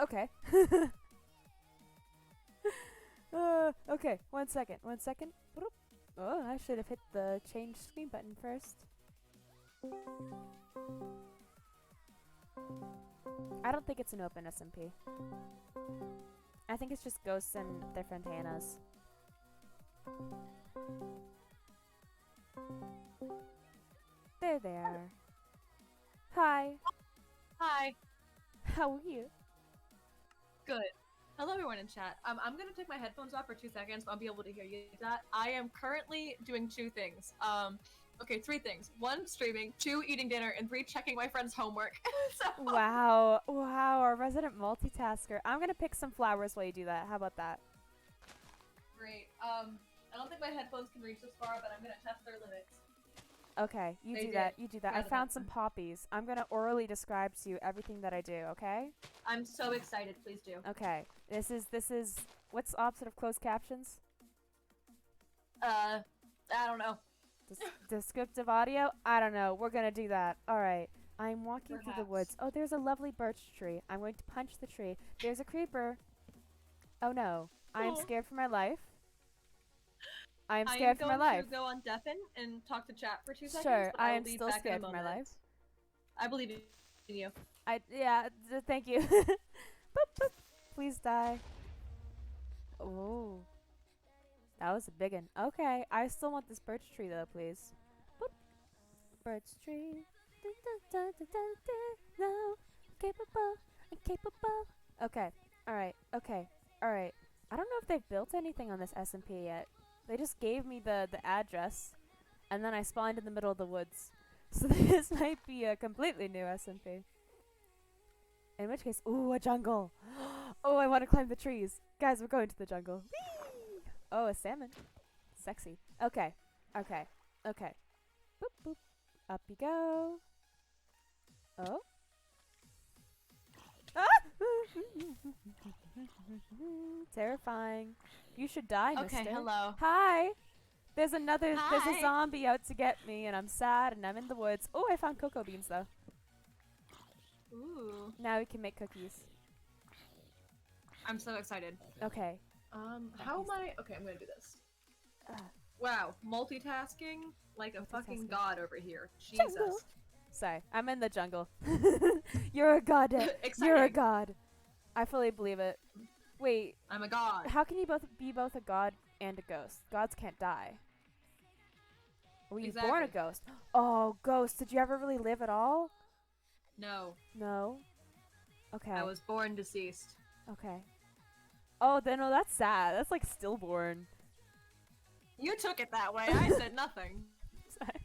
Okay. Okay, 1 second, 1 second. Oh, I should have hit the change screen button first. I don't think it's an open SMP. I think it's just ghosts and different Hannahs. There they are. Hi. Hi. How are you? Good. Hello, everyone in chat. I'm gonna take my headphones off for 2 seconds, but I'll be able to hear you. That I am currently doing 2 things. Okay, 3 things. 1, streaming. 2, eating dinner. And 3, checking my friend's homework. So, Wow. Wow, our resident multitasker. I'm gonna pick some flowers while you do that. How about that? great. I don't think my headphones can reach this far, but I'm gonna test their limits. Okay, you They do did. that. You do that. I Proud found of some them. poppies. I'm gonna orally describe to you everything that I do, okay? I'm so excited. Please do. Okay. This is what's the opposite of closed captions? I don't know. Descriptive audio? I don't know. We're gonna do that. Alright. I'm walking through the woods. Perhaps. Oh, there's a lovely birch tree. I'm going to punch the tree. There's a creeper. Oh no. I am Oh. scared for my life. I am I am scared for my going life. to go on deafen and talk to chat for 2 seconds. Sure, But I will am be still back scared in a for my moment. life. I believe in you. Thank you. Boop, boop. Please die. Oh. That was a big one. Okay, I still want this birch tree though, please. Boop. Birch tree. Dun, dun, dun, dun, dun, dun. No. Capable. Incapable. Okay. Alright. Okay. Alright. I don't know if they've built anything on this SMP yet. They just gave me the address, and then I spawned in the middle of the woods. So this might be a completely new SMP. In which case, ooh, a jungle. Oh, I want to climb the trees. Guys, we're going to the jungle. Whee! Oh, a salmon. Sexy. Okay. Okay. Okay. Boop, boop. Up you go. Oh. Ah! Terrifying. You should die, mister. Okay, hello. Hi. There's a Hi. zombie out to get me, and I'm sad, and I'm in the woods. Oh, I found cocoa beans, though. Ooh. Now we can make cookies. I'm so excited. Okay. How am I? Okay, I'm gonna do this. Uh, Wow, multitasking like a fucking Multitasking. god over here. Jungle. Jesus. Sorry, I'm in the jungle. You're a god. You're a Exciting. god. I fully believe it. Wait, I'm a god. how can you be both a god and a ghost? Gods can't die. Were you born a Exactly. ghost? Oh, ghost. Did you ever really live at all? No, No. Okay. I was born deceased. Okay. Oh, then no, that's sad. That's like stillborn. You took it that way. I said nothing. Sorry.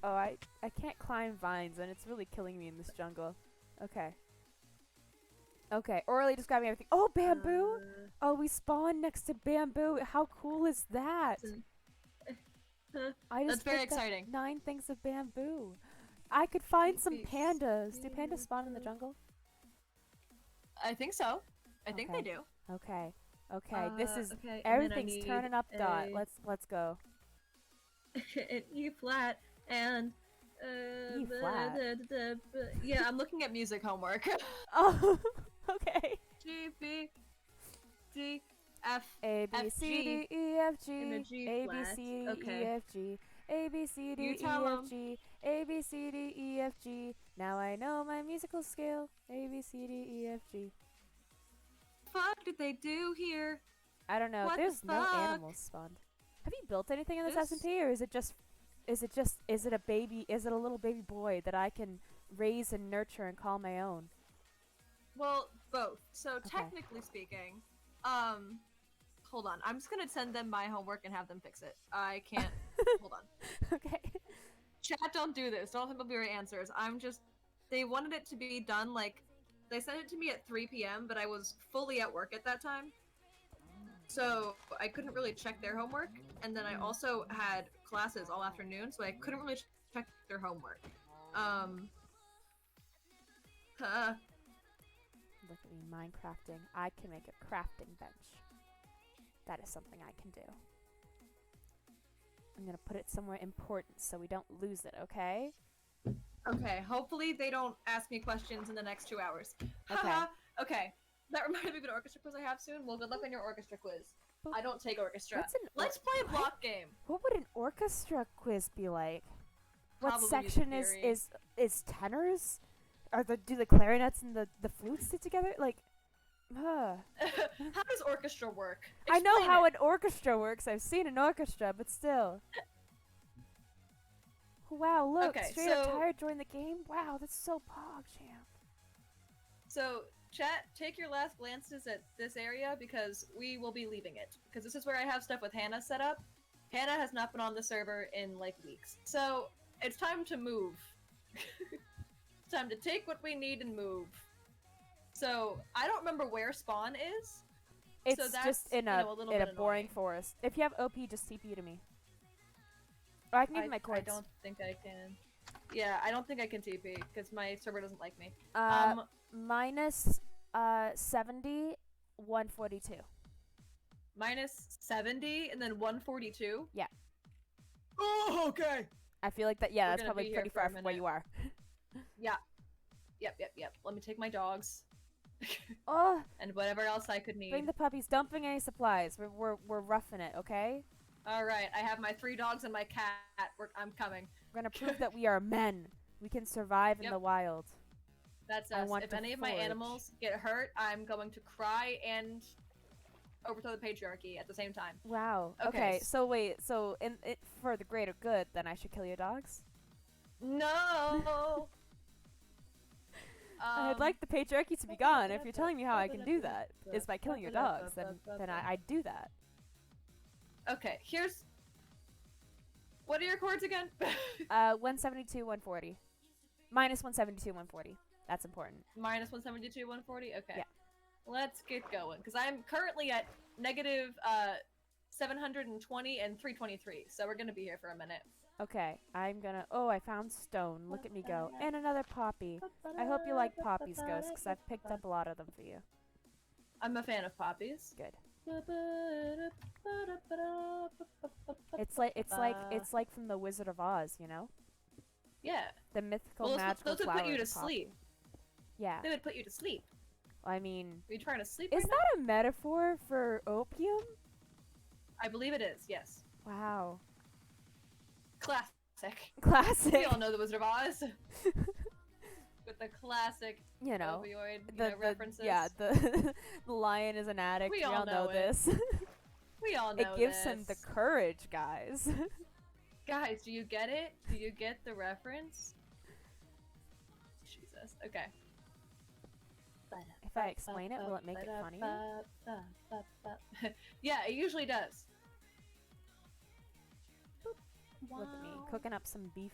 Oh, I can't climb vines, and it's really killing me in this jungle. Okay. Okay, orally describing everything. Oh, bamboo! Oh, we spawned next to bamboo. How cool is that? I just That's very picked up exciting. 9 things of bamboo. I could find some Peace. pandas. Do pandas spawn in the jungle? I think so. I think they Okay. do. Okay. Okay. This is okay, and then I everything's need turning up. Dot. a- Let's go. an E flat and E flat? yeah, I'm looking at music homework. Oh. Okay. G B D F A B F, C G, D E F and a G G A B flat. C D E Okay. F G A B C D You E tell F 'em. G A B C D E F G. Now I know my musical scale. A B C D E F G. Fuck did they do here? I don't know. What the There's no fuck? animals spawned. Have you built anything in this This- SMP, or is it a baby? Is it a little baby boy that I can raise and nurture and call my own? Well, both. So Okay. technically speaking, hold on. I'm just gonna send them my homework and have them fix it. I can't. Hold on. Okay. Chat, don't do this. Don't think they'll be right answers. I'm just. They wanted it to be done like. They sent it to me at 3 p.m., but I was fully at work at that time. So I couldn't really check their homework, and then I also had classes all afternoon, so I couldn't really check their homework. Look at me Minecrafting. I can make a crafting bench. That is something I can do. I'm gonna put it somewhere important so we don't lose it, okay? Okay, hopefully they don't ask me questions in the next 2 hours. Okay. Haha. Okay. That reminds me of an orchestra quiz I have soon. Well, good luck on your orchestra quiz. I don't take orchestra. What's an Let's play a what? block game. What would an orchestra quiz be like? What Probably section music is tenors? Do the clarinets and the flutes sit together? Like, How does orchestra work? I know Explain how it. an orchestra works. I've seen an orchestra, but still. Wow, look, Okay, straight up so- tired joined the game. Wow, that's so pog, champ. So, chat, take your last glances at this area because we will be leaving it. Because this is where I have stuff with Hannah set up. Hannah has not been on the server in like weeks. So, it's time to move. It's time to take what we need and move. So, I don't remember where spawn is. It's so that's, just in a little in a bit boring annoying. forest. If you have OP, just TP to me. Or I can give you my I cords. don't think I can. Yeah, I don't think I can TP because my server doesn't like me. Minus 70, 142. Minus 70 and then 142? Yeah. Oh, okay. I feel like that. Yeah, We're that's gonna probably be here pretty for a far from where minute. you are. Yeah. Yep. Let me take my dogs. Oh, And whatever else I could need. bring the puppies. Don't bring any supplies. We're roughing it, okay? Alright, I have my 3 dogs and my cat. I'm coming. We're gonna prove that we are men. We can survive in Yep. the wild. That's I us. want If to any of my forage. animals get hurt, I'm going to cry and overthrow the patriarchy at the same time. Wow. Okay, Okay. So wait. So for the greater good, then I should kill your dogs. No! I'd like the patriarchy to be gone. If you're telling me how I can do that is by killing your dogs, then I'd do that. Okay, here's... What are your chords again? 172, 140. Minus 172, 140. That's important. Minus 172, 140? Okay. Yeah. Let's get going, because I'm currently at negative 720 and 323, so we're gonna be here for a minute. Okay, I'm gonna. Oh, I found stone. Look at me go. And another poppy. I hope you like poppies, Ghost, because I've picked up a lot of them for you. I'm a fan of poppies. Good. It's like from the Wizard of Oz, you know? Yeah. The mythical Well, magical those would flower. put you to the poppy. sleep. Yeah. They would put you to sleep. I mean, Are you trying to sleep is right that a metaphor for opium? now? I believe it is, yes. Wow. Classic. Classic. We all know the Wizard of Oz. With the classic You know, opioid the references. yeah, the the lion is an addict. We We all all know know it. this. We all know It gives this. him the courage, guys. Guys, do you get it? Do you get the reference? Jesus. Okay. If I explain it, will it make it funny? Yeah, it usually does. Look at me, cooking up some beef.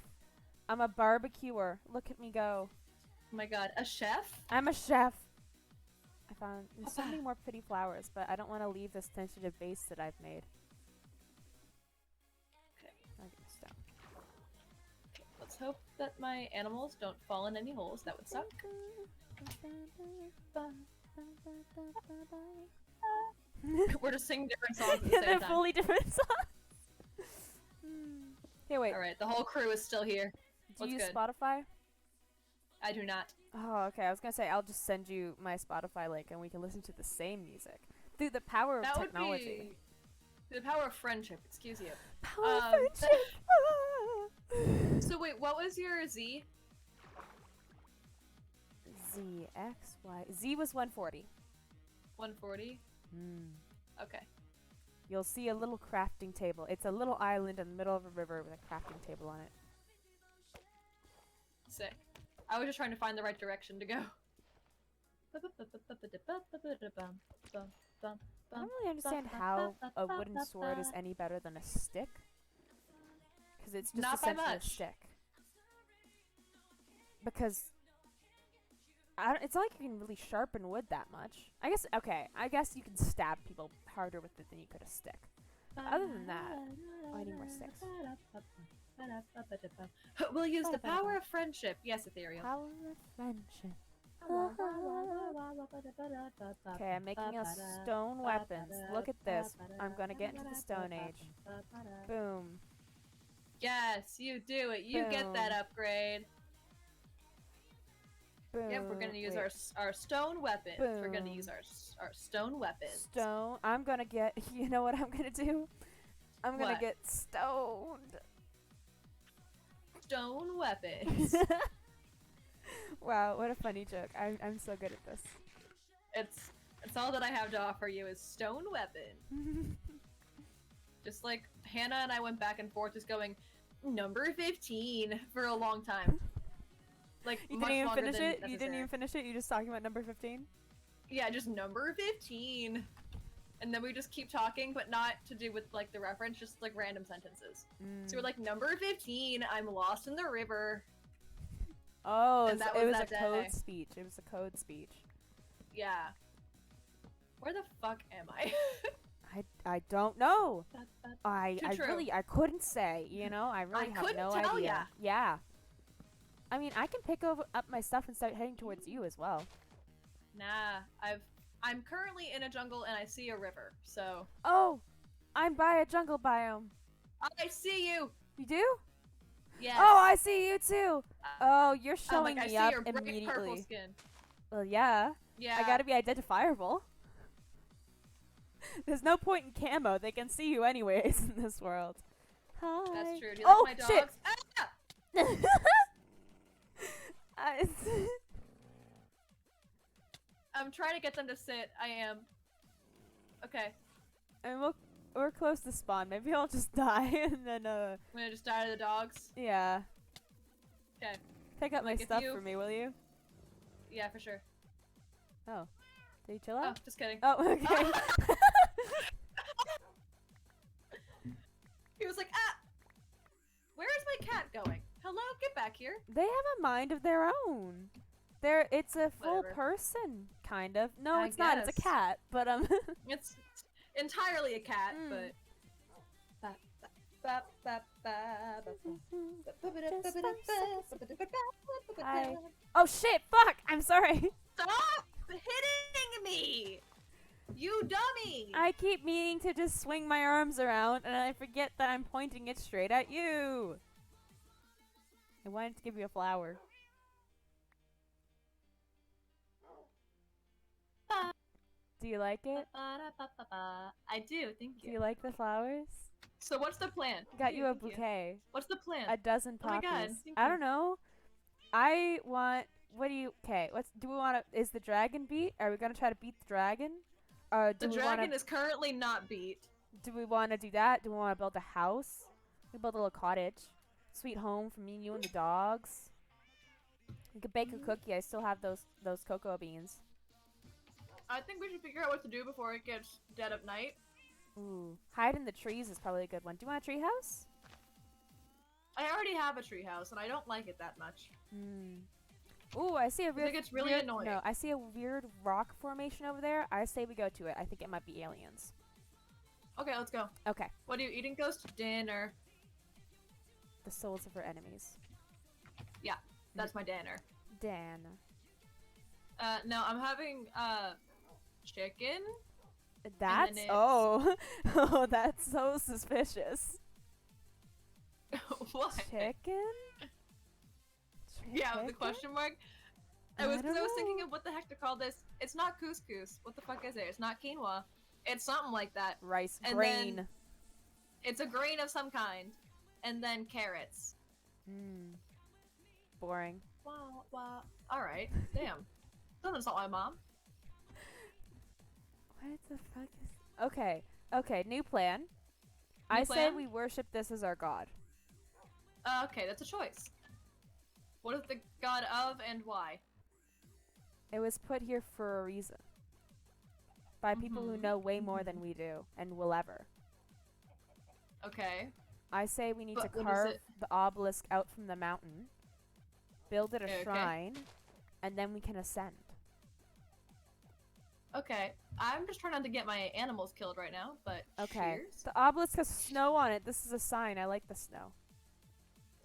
I'm a barbecuer. Look at me go. Oh my god, a chef? I'm a chef. I found there's so many more pretty flowers, but I don't want to leave this tentative base that I've made. Okay. I'll get a stone. Okay, let's hope that my animals don't fall in any holes. That would suck. We're just singing different songs at the Yeah, same they're time. fully different songs. Here, wait. Alright, the whole crew is still here. Do What's you use good? Spotify? I do not. Oh, okay. I was gonna say I'll just send you my Spotify link and we can listen to the same music through the power of That technology. would be the power of friendship, excuse you. Power of Um, friendship. So wait, what was your Z? Z X Y Z was 140. 140? Hmm. Okay. You'll see a little crafting table. It's a little island in the middle of a river with a crafting table on it. Sick. I was just trying to find the right direction to go. I don't really understand how a wooden sword is any better than a stick. Because it's just Not by essentially a much. stick. Because it's not like you can really sharpen wood that much. I guess, okay, I guess you can stab people harder with it than you could a stick. But other than that, I need more sticks. We'll use the power of friendship. Yes, Ethereal. Power of friendship. Okay, I'm making us stone weapons. Look at this. I'm gonna get into the Stone Age. Boom. Yes, you do it. You get that Boom. upgrade. Boom. Yep, we're gonna use Wait. our stone weapons. We're gonna Boom. use our stone weapons. Stone. I'm gonna get. You know what I'm gonna do? I'm gonna What? get stoned. Stone weapons. Wow, what a funny joke. I'm so good at this. It's all that I have to offer you is stone weapon. Just like Hannah and I went back and forth just going number 15 for a long time. Like You much didn't even longer finish than it? You didn't necessary. even finish it? You just talking about number 15? Yeah, just number 15. And then we just keep talking, but not to do with like the reference, just like random sentences. So we're like, number 15, I'm lost in the river. Oh, And that it was was a that day. code speech. It was a code speech. Yeah. Where the fuck am I? I don't know. Too I true. really I couldn't say, you know? I really have couldn't no tell idea. ya. Yeah. I mean, I can pick up my stuff and start heading towards you as well. Nah, I'm currently in a jungle and I see a river, so Oh, I'm by a jungle biome. I see you. You do? Yes. Oh, I see you too. Oh, you're I'm showing like, I me see up your bright purple immediately. skin. Well, yeah. Yeah. I gotta be identifiable. There's no point in camo. They can see you anyways in this world. Hi. That's true. Do you Oh, like my shit. dogs? Ah! I'm trying to get them to sit. I am. Okay. And we're close to spawn. Maybe I'll just die and then I'm gonna just die to the dogs. yeah. Okay. Pick up my Like, if stuff you- for me, will you? Yeah, for sure. Oh. Did you chill Oh, out? just kidding. Oh, okay. He was like, ah! Where is my cat going? Hello, get back here. They have a mind of their own. It's a full Whatever. person, kind of. No, I it's not. It's a guess. cat, but It's entirely a cat, Mm. but. Hi. Oh shit! Fuck! I'm sorry. Stop hitting me! You dummy! I keep meaning to just swing my arms around, and I forget that I'm pointing it straight at you. I wanted to give you a flower. Do you like it? I do, thank Do you. you like the flowers? So what's the plan? Got you a Thank bouquet. What's the plan? A dozen Oh my poppies. God, thank I you. don't know. I want. What do you? Okay. Do we want to? Is the dragon beat? Are we gonna try to beat the dragon? Or do The we want dragon to? is currently not beat. Do we want to do that? Do we want to build a house? We build a little cottage, sweet home for me, you, and the dogs. We could bake a cookie. I still have those cocoa beans. I think we should figure out what to do before it gets dead of night. Ooh, hide in the trees is probably a good one. Do you want a tree house? I already have a treehouse and I don't like it that much. Hmm. Ooh, I see a I weird. think it's really weird- annoying. No, I see a weird rock formation over there. I say we go to it. I think it might be aliens. Okay, let's go. Okay. What are you eating, Ghost? Dinner. The souls of our enemies. That's my dinner. Dan. No, I'm having, chicken. That's it's- oh, oh, that's so suspicious. What? Chicken? Yeah, with the Chicken? question mark. I Because I don't was thinking know. of what the heck to call this. It's not couscous. What the fuck is it? It's not quinoa. It's something like that. Rice And grain. then- It's a grain of some kind. And then carrots. Boring. Wow, wow. Alright, damn. Don't insult my mom. What the fuck is? Okay. Okay. New plan. I say plan? we worship this as our god. Okay, that's a choice. What is the god of and why? It was put here for a reason. By people who Mhm. know way more than we do and will ever. Okay. I say we need But to what is carve it? the obelisk out from the mountain, build it a Okay. shrine, and then we can ascend. Okay. I'm just trying not to get my animals killed right now, but Okay. cheers. The obelisk has snow on it. This is a sign. I like the snow.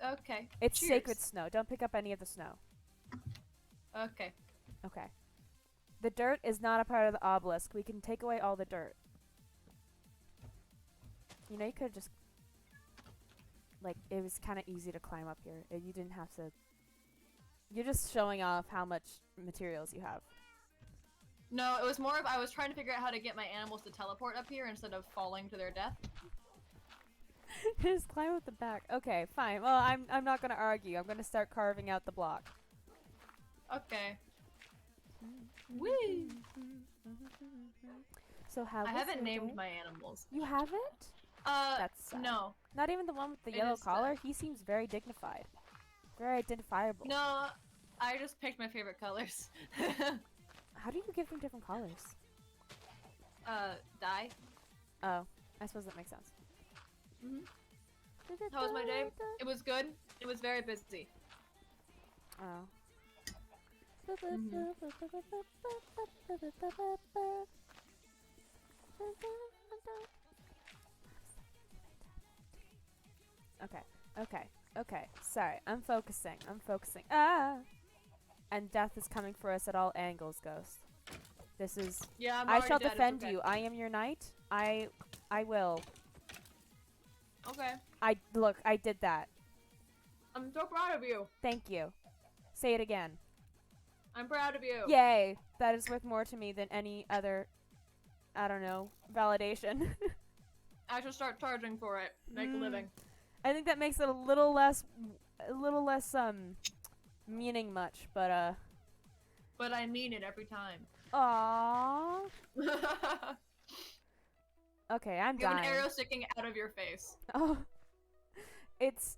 Okay. It's cheers. sacred snow. Don't pick up any of the snow. Okay. Okay. The dirt is not a part of the obelisk. We can take away all the dirt. You know, you could just... Like, it was kind of easy to climb up here. You didn't have to You're just showing off how much materials you have. No, it was more of I was trying to figure out how to get my animals to teleport up here instead of falling to their death. Just climb up the back. Okay, fine. Well, I'm not gonna argue. I'm gonna start carving out the block. Okay. Whee! So how? I haven't your named day? my animals. You haven't? That's sad. No. Not even the one with the It yellow is collar. sad. He seems very dignified, very identifiable. No, I just picked my favorite colors. How do you give them different colors? Dye. Oh, I suppose that makes sense. Mhm. How was my day? It was good. It was very busy. Oh. Okay. Sorry, I'm focusing. Ah! And death is coming for us at all angles, Ghost. This is. Yeah, I'm I already shall dead, it's defend okay. you. I am your knight. I will. Okay. I did that. I'm so proud of you. Thank you. Say it again. I'm proud of you. Yay! That is worth more to me than any other, I don't know, validation. I should start charging for it. Make a living. I think that makes it a little less, meaning much, but But I mean it every time. aww. You Okay, I'm have an dying. arrow sticking out of your face. Oh. It's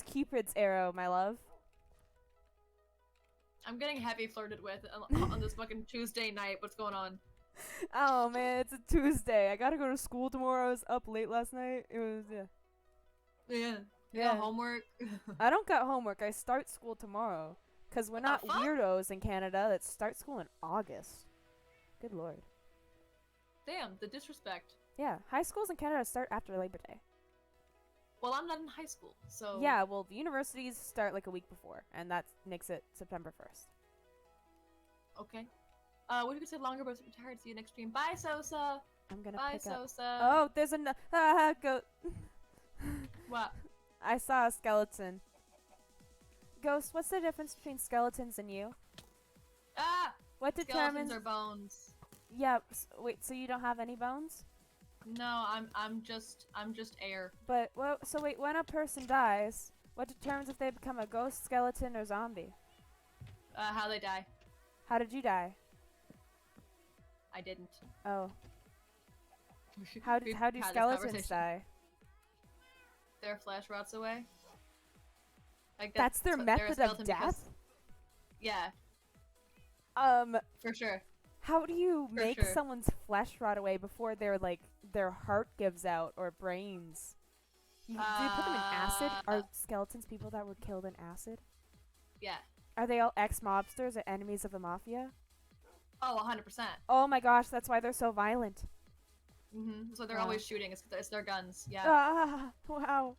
Cupid's arrow, my love. I'm getting heavy flirted with on this fucking Tuesday night. What's going on? Oh man, it's a Tuesday. I gotta go to school tomorrow. I was up late last night. It was, yeah. Yeah. You Yeah. got homework? I don't got homework. I start school tomorrow. Cause we're What the not fuck? weirdos in Canada that start school in August. Good lord. Damn, the disrespect. Yeah, high schools in Canada start after Labor Day. Well, I'm not in high school, so... Yeah, well, the universities start like a week before, and that makes it September 1st. Okay. What if you said longer but retired? See you next stream. Bye, Sosa! I'm gonna Bye, pick up. Sosa! Oh, there's a go. What? I saw a skeleton. Ghost, what's the difference between skeletons and you? Ah! What determines? Skeletons are bones. Yeah. Wait, so you don't have any bones? No, I'm just air. But well, so wait, when a person dies, what determines if they become a ghost, skeleton, or zombie? How they die. How did you die? I didn't. Oh. How do We've had this skeletons conversation. die? Their flesh rots away. Like That's their what- they're a method of skeleton death? because- Yeah, for sure. How do you For make sure. someone's flesh rot away before their heart gives out or brains? Do you put them in acid? Are skeletons people that were killed in acid? Yeah. Are they all ex-mobsters or enemies of the mafia? Oh, 100%. Oh my gosh, that's why they're so violent. So they're Wow. always shooting. It's their guns. Yeah. Ah, wow.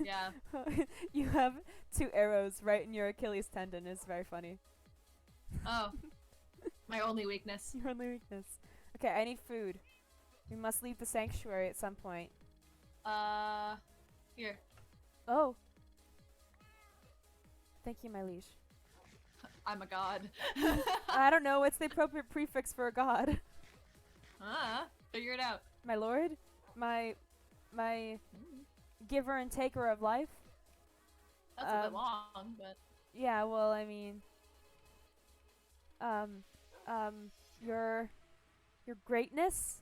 Yeah. You have 2 arrows right in your Achilles tendon. It's very funny. Oh. My only weakness. Your only weakness. Okay, I need food. We must leave the sanctuary at some point. Here. Oh. Thank you, my liege. I'm a god. I don't know. What's the appropriate prefix for a god? Figure it out. My lord? My giver and taker of life? That's a bit long, but Yeah, well, I mean... your greatness?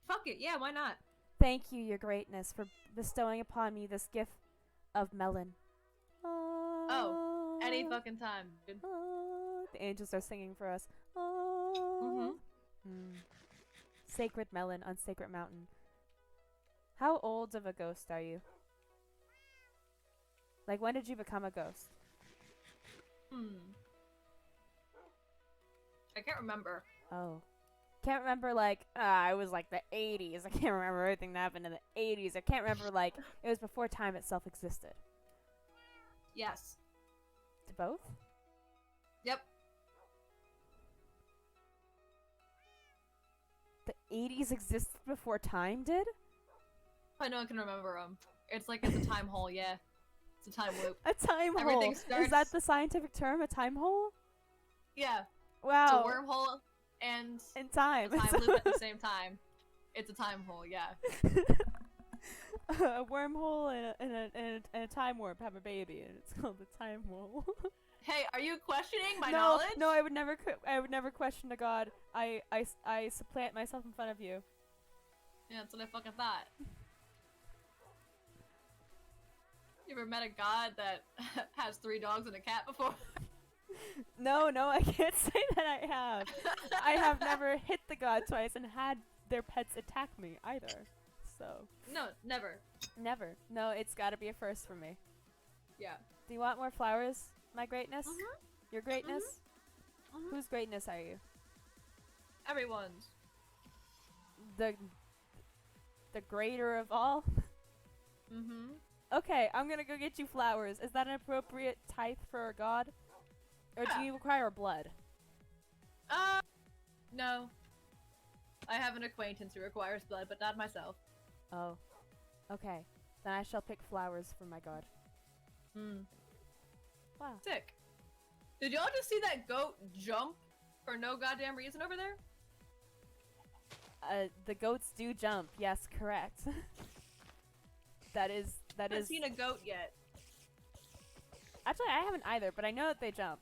fuck it. Yeah, why not? Thank you, your greatness, for bestowing upon me this gift of melon. Oh, any fucking time, dude. The angels are singing for us. Sacred melon on sacred mountain. How old of a ghost are you? Like, when did you become a ghost? I can't remember. Oh. Can't remember, like, I was like the 80s. I can't remember everything that happened in the 80s. I can't remember, like, it was before time itself existed. Yes. To both? Yep. The 80s existed before time did? I know I can remember them. It's like it's a time hole, yeah. It's a time loop. A time hole. Everything Is starts- that the scientific term? A time hole? Yeah, Wow. it's a wormhole and In time. a time loop at the same time. It's a time hole, yeah. A wormhole and a time warp have a baby, and it's called the time hole. Hey, are you questioning my no, knowledge? no, I would never question a god. I supplant myself in front of you. Yeah, that's what I fucking thought. You ever met a god that has 3 dogs and a cat before? No, I can't say that I have. I have never hit the god twice and had their pets attack me either. So No, never. never. No, it's got to be a first for me. Yeah. Do you want more flowers, my greatness? Mhm. Your greatness? Mhm. Whose greatness are you? Everyone's. The greater of all? Mm-hmm. Okay, I'm gonna go get you flowers. Is that an appropriate tithe for a god? Or do Yeah. you require blood? No. I have an acquaintance who requires blood, but not myself. Oh. Okay. Then I shall pick flowers for my god. Hmm. Wow. Sick. Did y'all just see that goat jump for no goddamn reason over there? The goats do jump. Yes, correct. that is. I haven't seen a goat yet. Actually, I haven't either, but I know that they jump.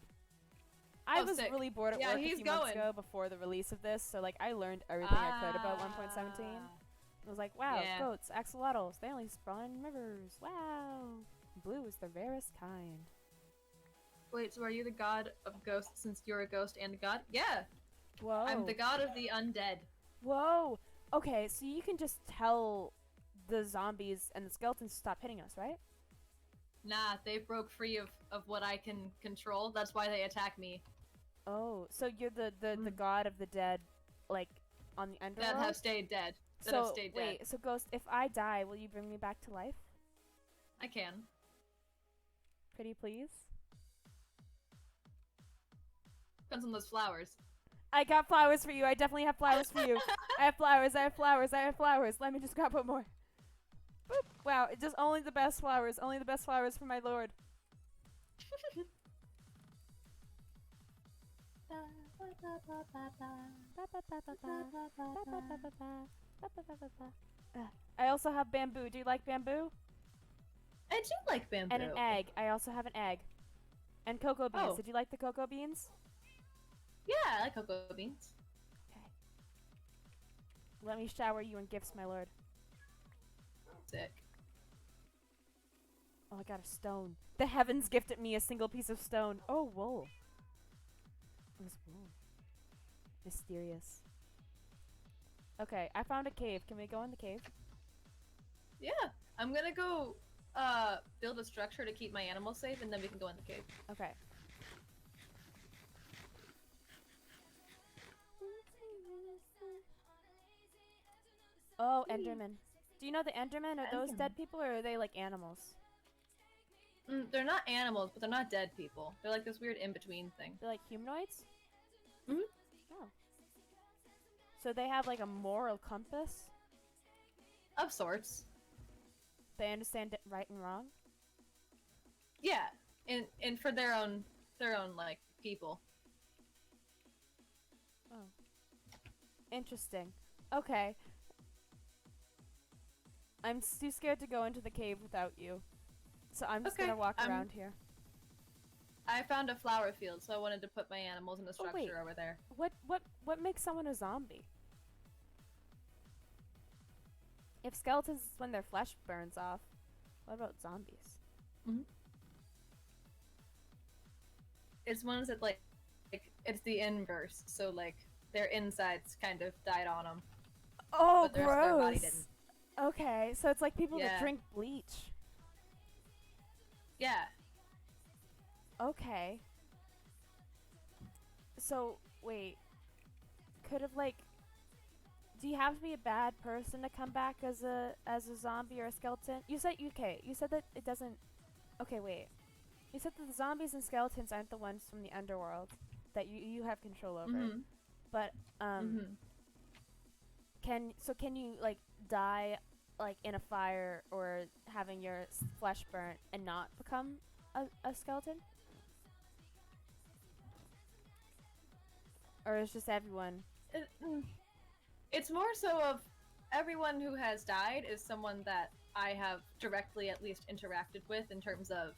I Oh, was sick. really bored at Yeah, work a he's few months going. ago before the release of this, so like I learned everything I could about 1.17. I was like, wow, Yeah. goats, axolotls, they only spawn in rivers. Wow. Blue is the rarest kind. Wait, so are you the god of ghosts since you're a ghost and a god? Yeah! Whoa. I'm the god of the undead. Whoa. Okay, so you can just tell the zombies and the skeletons to stop hitting us, right? Nah, they broke free of what I can control. That's why they attack me. Oh, so you're the Mm. god of the dead, like, on the underworld? That have stayed dead. That so, have stayed dead. wait, so Ghost, if I die, will you bring me back to life? I can. Pretty please? Depends on those flowers. I got flowers for you. I definitely have flowers for you. I have flowers. I have flowers. I have flowers. Let me just grab one more. Boop. Wow, it's just only the best flowers. Only the best flowers for my lord. I also have bamboo. Do you like bamboo? I do like bamboo. And an egg. I also have an egg. And cocoa beans. Oh. Did you like the cocoa beans? Yeah, I like cocoa beans. Okay. Let me shower you in gifts, my lord. Sick. Oh, I got a stone. The heavens gifted me a single piece of stone. Oh, wool. It was wool. Mysterious. Okay, I found a cave. Can we go in the cave? Yeah, I'm gonna go build a structure to keep my animals safe, and then we can go in the cave. Okay. Oh, Enderman. Do you know the Endermen? Are those dead people or are they like animals? They're not animals, but they're not dead people. They're like this weird in-between thing. They're like humanoids? Mhm. Oh. So they have like a moral compass? Of sorts. They understand right and wrong? Yeah, and for their own like people. Oh. Interesting. Okay. I'm too scared to go into the cave without you. So I'm just Okay, gonna walk around here. I found a flower field, so I wanted to put my animals in a structure wait. over there. What makes someone a zombie? If skeletons is when their flesh burns off, what about zombies? It's ones that like it's the inverse. So like their insides kind of died on them. Oh, But their body gross. didn't. Okay, so it's like people that Yeah. drink bleach. Yeah. Okay. So, wait. Could have like do you have to be a bad person to come back as a zombie or a skeleton? You said you said that it doesn't. Okay, wait. You said that the zombies and skeletons aren't the ones from the underworld that you have control over. Mhm. But Mhm. can you like die like in a fire or having your flesh burnt and not become a skeleton? Or is just everyone? It's more so of everyone who has died is someone that I have directly at least interacted with in terms of,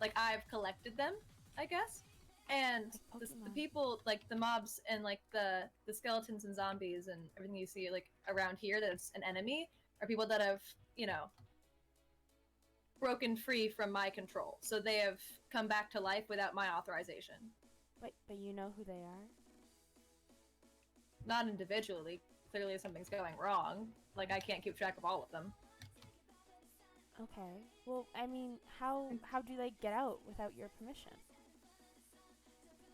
like, I've collected them, I guess. And Like the Pokemon. people, like the mobs and like the skeletons and zombies and everything you see like around here that's an enemy are people that have, you know, broken free from my control. So they have come back to life without my authorization. But you know who they are? Not individually. Clearly something's going wrong. Like, I can't keep track of all of them. Okay. Well, I mean, how do they get out without your permission?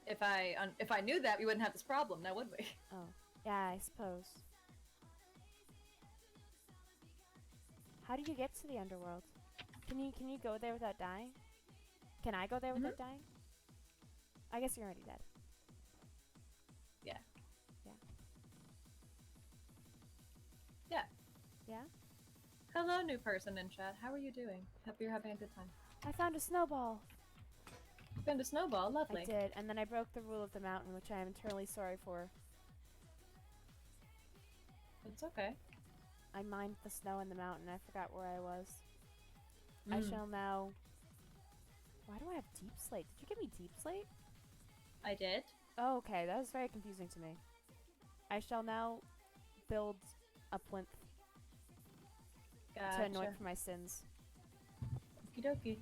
If I knew that, we wouldn't have this problem, now would we? Oh, yeah, I suppose. How do you get to the underworld? Can you go there without dying? Can I go there without dying? I guess you're already dead. Yeah. Yeah. Yeah. Yeah? Hello, new person in chat. How are you doing? Hope you're having a good time. I found a snowball. You found a snowball, lovely. I did, and then I broke the rule of the mountain, which I am eternally sorry for. It's okay. I mined the snow in the mountain. I forgot where I was. I shall now... Why do I have deep slate? Did you give me deep slate? I did. Oh, okay. That was very confusing to me. I shall now build a plinth Gotcha. to anoint for my sins. Okie dokie.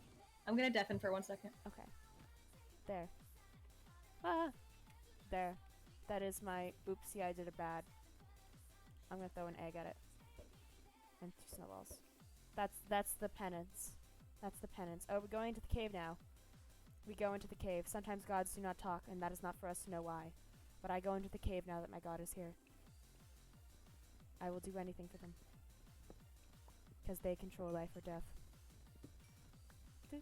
I'm gonna deafen for 1 second. Okay. There. Ah! There. That is my oopsie, I did a bad. I'm gonna throw an egg at it. And 2 snowballs. That's the penance. That's the penance. Oh, we're going into the cave now. We go into the cave. Sometimes gods do not talk, and that is not for us to know why. But I go into the cave now that my god is here. I will do anything for them. Because they control life or death. Oh,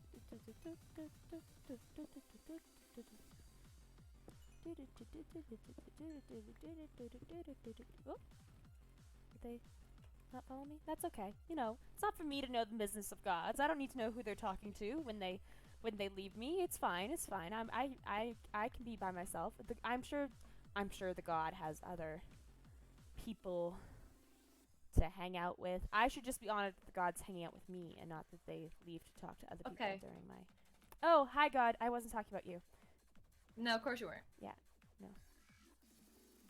did they not follow me? That's okay. You know, it's not for me to know the business of gods. I don't need to know who they're talking to when they leave me. It's fine. It's fine. I can be by myself. I'm sure the god has other people to hang out with. I should just be honored that the god's hanging out with me and not that they leave to talk to other people during my... Oh, hi god. I wasn't talking about you. No, of course you weren't. Yeah. No.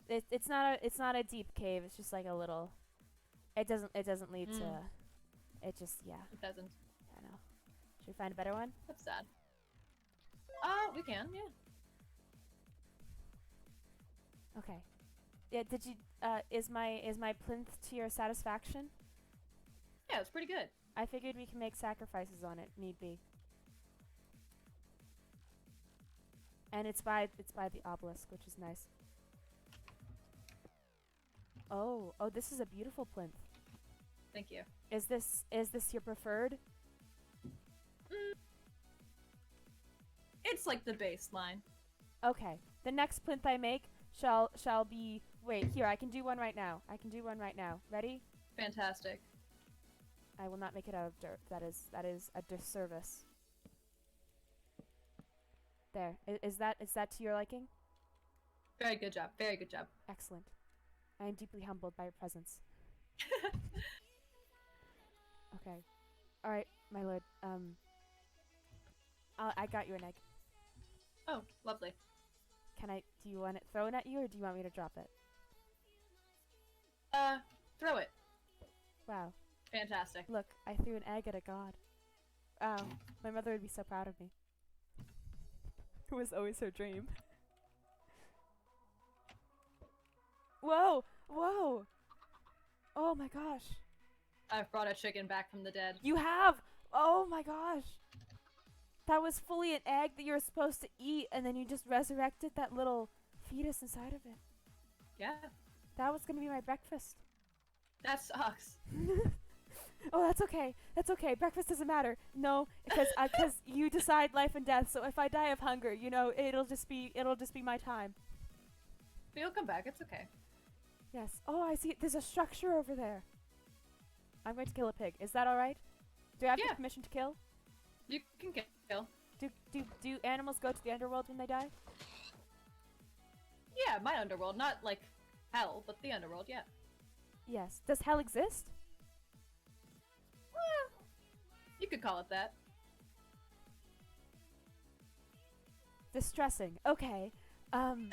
It's not a deep cave. It's just like a little... It doesn't lead to... It just, yeah. It doesn't. I know. Should we find a better one? That's sad. We can, yeah. Okay. Yeah, did you is my plinth to your satisfaction? Yeah, it's pretty good. I figured we can make sacrifices on it, need be. And it's by the obelisk, which is nice. Oh, this is a beautiful plinth. Thank you. Is this your preferred? It's like the baseline. Okay. The next plinth I make shall be... Wait, here, I can do one right now. Ready? Fantastic. I will not make it out of dirt. That is a disservice. There. Is that to your liking? Very good job. Very good job. Excellent. I am deeply humbled by your presence. Okay. Alright, my lord. I got you an egg. Oh, lovely. Do you want it thrown at you, or do you want me to drop it? Throw it. Wow. Fantastic. Look, I threw an egg at a god. Wow. My mother would be so proud of me. It was always her dream. Whoa! Whoa! Oh my gosh. I've brought a chicken back from the dead. You have! Oh my gosh! That was fully an egg that you were supposed to eat, and then you just resurrected that little fetus inside of it. Yeah. That was gonna be my breakfast. That sucks. Oh, that's okay. That's okay. Breakfast doesn't matter. No, because you decide life and death. So if I die of hunger, you know, it'll just be my time. But you'll come back. It's okay. Yes. Oh, I see. There's a structure over there. I'm going to kill a pig. Is that alright? Do I have Yeah. permission to kill? You can kill. Do animals go to the underworld when they die? Yeah, my underworld. Not like hell, but the underworld, yeah. Yes. Does hell exist? Well, you could call it that. Distressing. Okay. I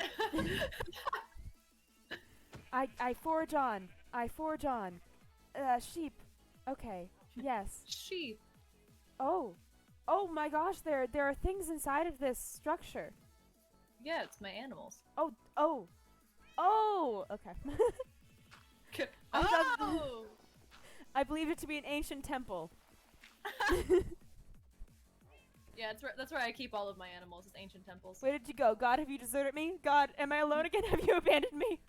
forge on. I forge on. Sheep. Okay. Yes. Sheep. Oh. Oh my gosh, there are things inside of this structure. Yeah, it's my animals. Oh. Okay. I thought- Oh! I believed it to be an ancient temple. Yeah, that's where I keep all of my animals, is ancient temples. Where did you go? God, have you deserted me? God, am I alone again? Have you abandoned me?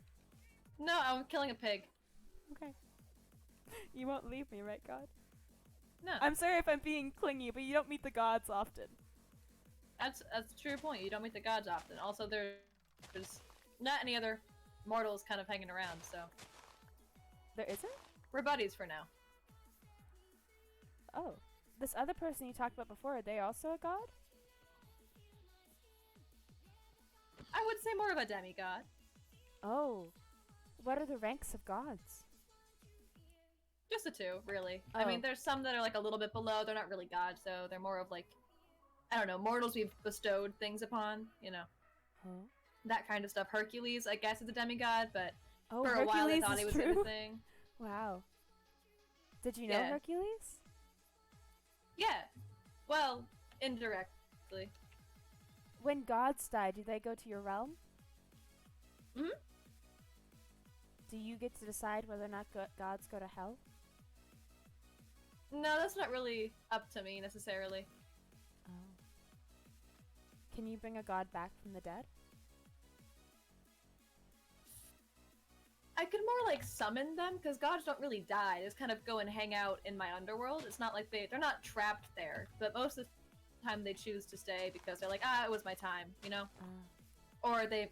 No, I'm killing a pig. Okay. You won't leave me, right, God? No, I'm sorry if I'm being clingy, but you don't meet the gods often. that's a true point. You don't meet the gods often. Also, there's not any other mortals kind of hanging around, so There isn't? we're buddies for now. Oh. This other person you talked about before, are they also a god? I would say more of a demigod. Oh. What are the ranks of gods? Just the two, really. I Oh. mean, there's some that are like a little bit below. They're not really gods, though. They're more of like, I don't know, mortals we've bestowed things upon. You know, Huh? that kind of stuff. Hercules, I guess, is a demigod, but Oh, for a while I Hercules thought is he was true? a thing. Wow. Did you know Yeah. Hercules? Yeah. Well, indirectly. When gods die, do they go to your realm? Mhm. Do you get to decide whether or not gods go to hell? No, that's not really up to me necessarily. Oh. Can you bring a god back from the dead? I could more like summon them because gods don't really die. They just kind of go and hang out in my underworld. It's not like they're not trapped there, but most of the time they choose to stay because they're like, it was my time, you know, or they,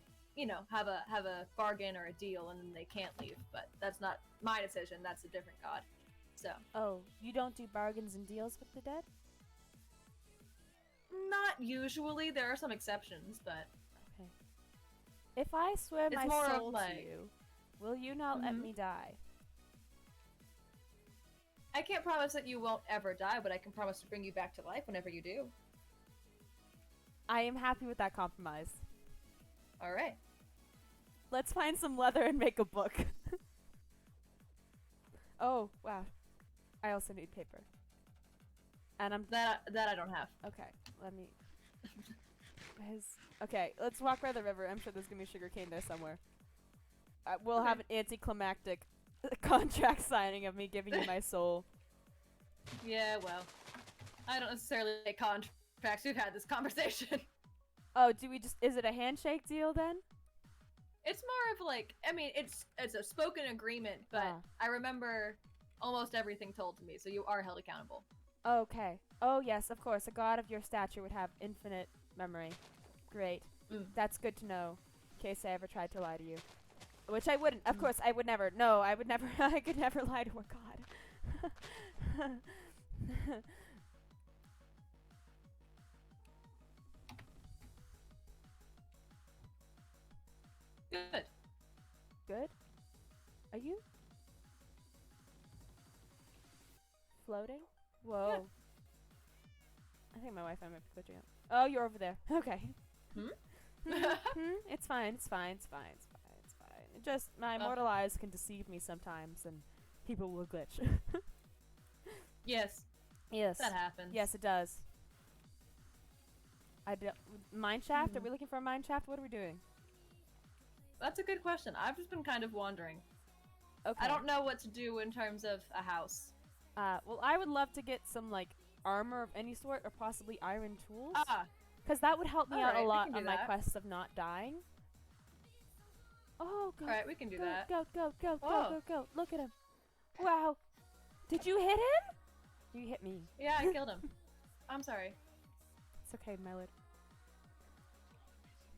have a bargain or a deal and then they can't leave. But that's not my decision. That's a different god. So Oh, you don't do bargains and deals with the dead? not usually. There are some exceptions, but Okay. If I swear It's my more of soul like- to you, will you not let Mhm. me die? I can't promise that you won't ever die. But I can promise to bring you back to life whenever you do. I am happy with that compromise. All right. Let's find some leather and make a book. Oh, wow. I also need paper. And I'm That I don't have. okay. Let me. Okay, let's walk by the river. I'm sure there's gonna be sugar cane there somewhere. We'll Okay. have an anticlimactic contract signing of me giving you my soul. Yeah, well, I don't necessarily make contracts. We've had this conversation. Oh, do we just? Is it a handshake deal then? It's more of like, I mean, it's a spoken agreement, but Ah. I remember almost everything told to me, so you are held accountable. Okay. Oh yes, of course. A god of your stature would have infinite memory. Great. Mm. That's good to know. In case I ever tried to lie to you. Which I wouldn't. Of Mm. course, I would never. No, I would never. I could never lie to a god. Good. Good? Are you? Floating? Whoa. I think my Wi-Fi might be glitching out. Oh, you're over there. Okay. Hmm? It's fine. It's fine. It's fine. It's fine. It's fine. It just my Oh. mortal eyes can deceive me sometimes, and people will glitch. Yes, Yes. that happens. Yes, it does. Mine shaft? Are Mhm. we looking for a mine shaft? What are we doing? That's a good question. I've just been kind of wandering. Okay. I don't know what to do in terms of a house. Well, I would love to get some like armor of any sort, or possibly iron tools. Ah, Because that would help me out a Alright, we lot can do on my that. quest of not dying. Oh, go, alright, we can do go, that. go, go, go, go, Oh. go, go. Look at him. Wow. Did you hit him? You hit me. Yeah, I killed him. I'm sorry. It's okay, my lord.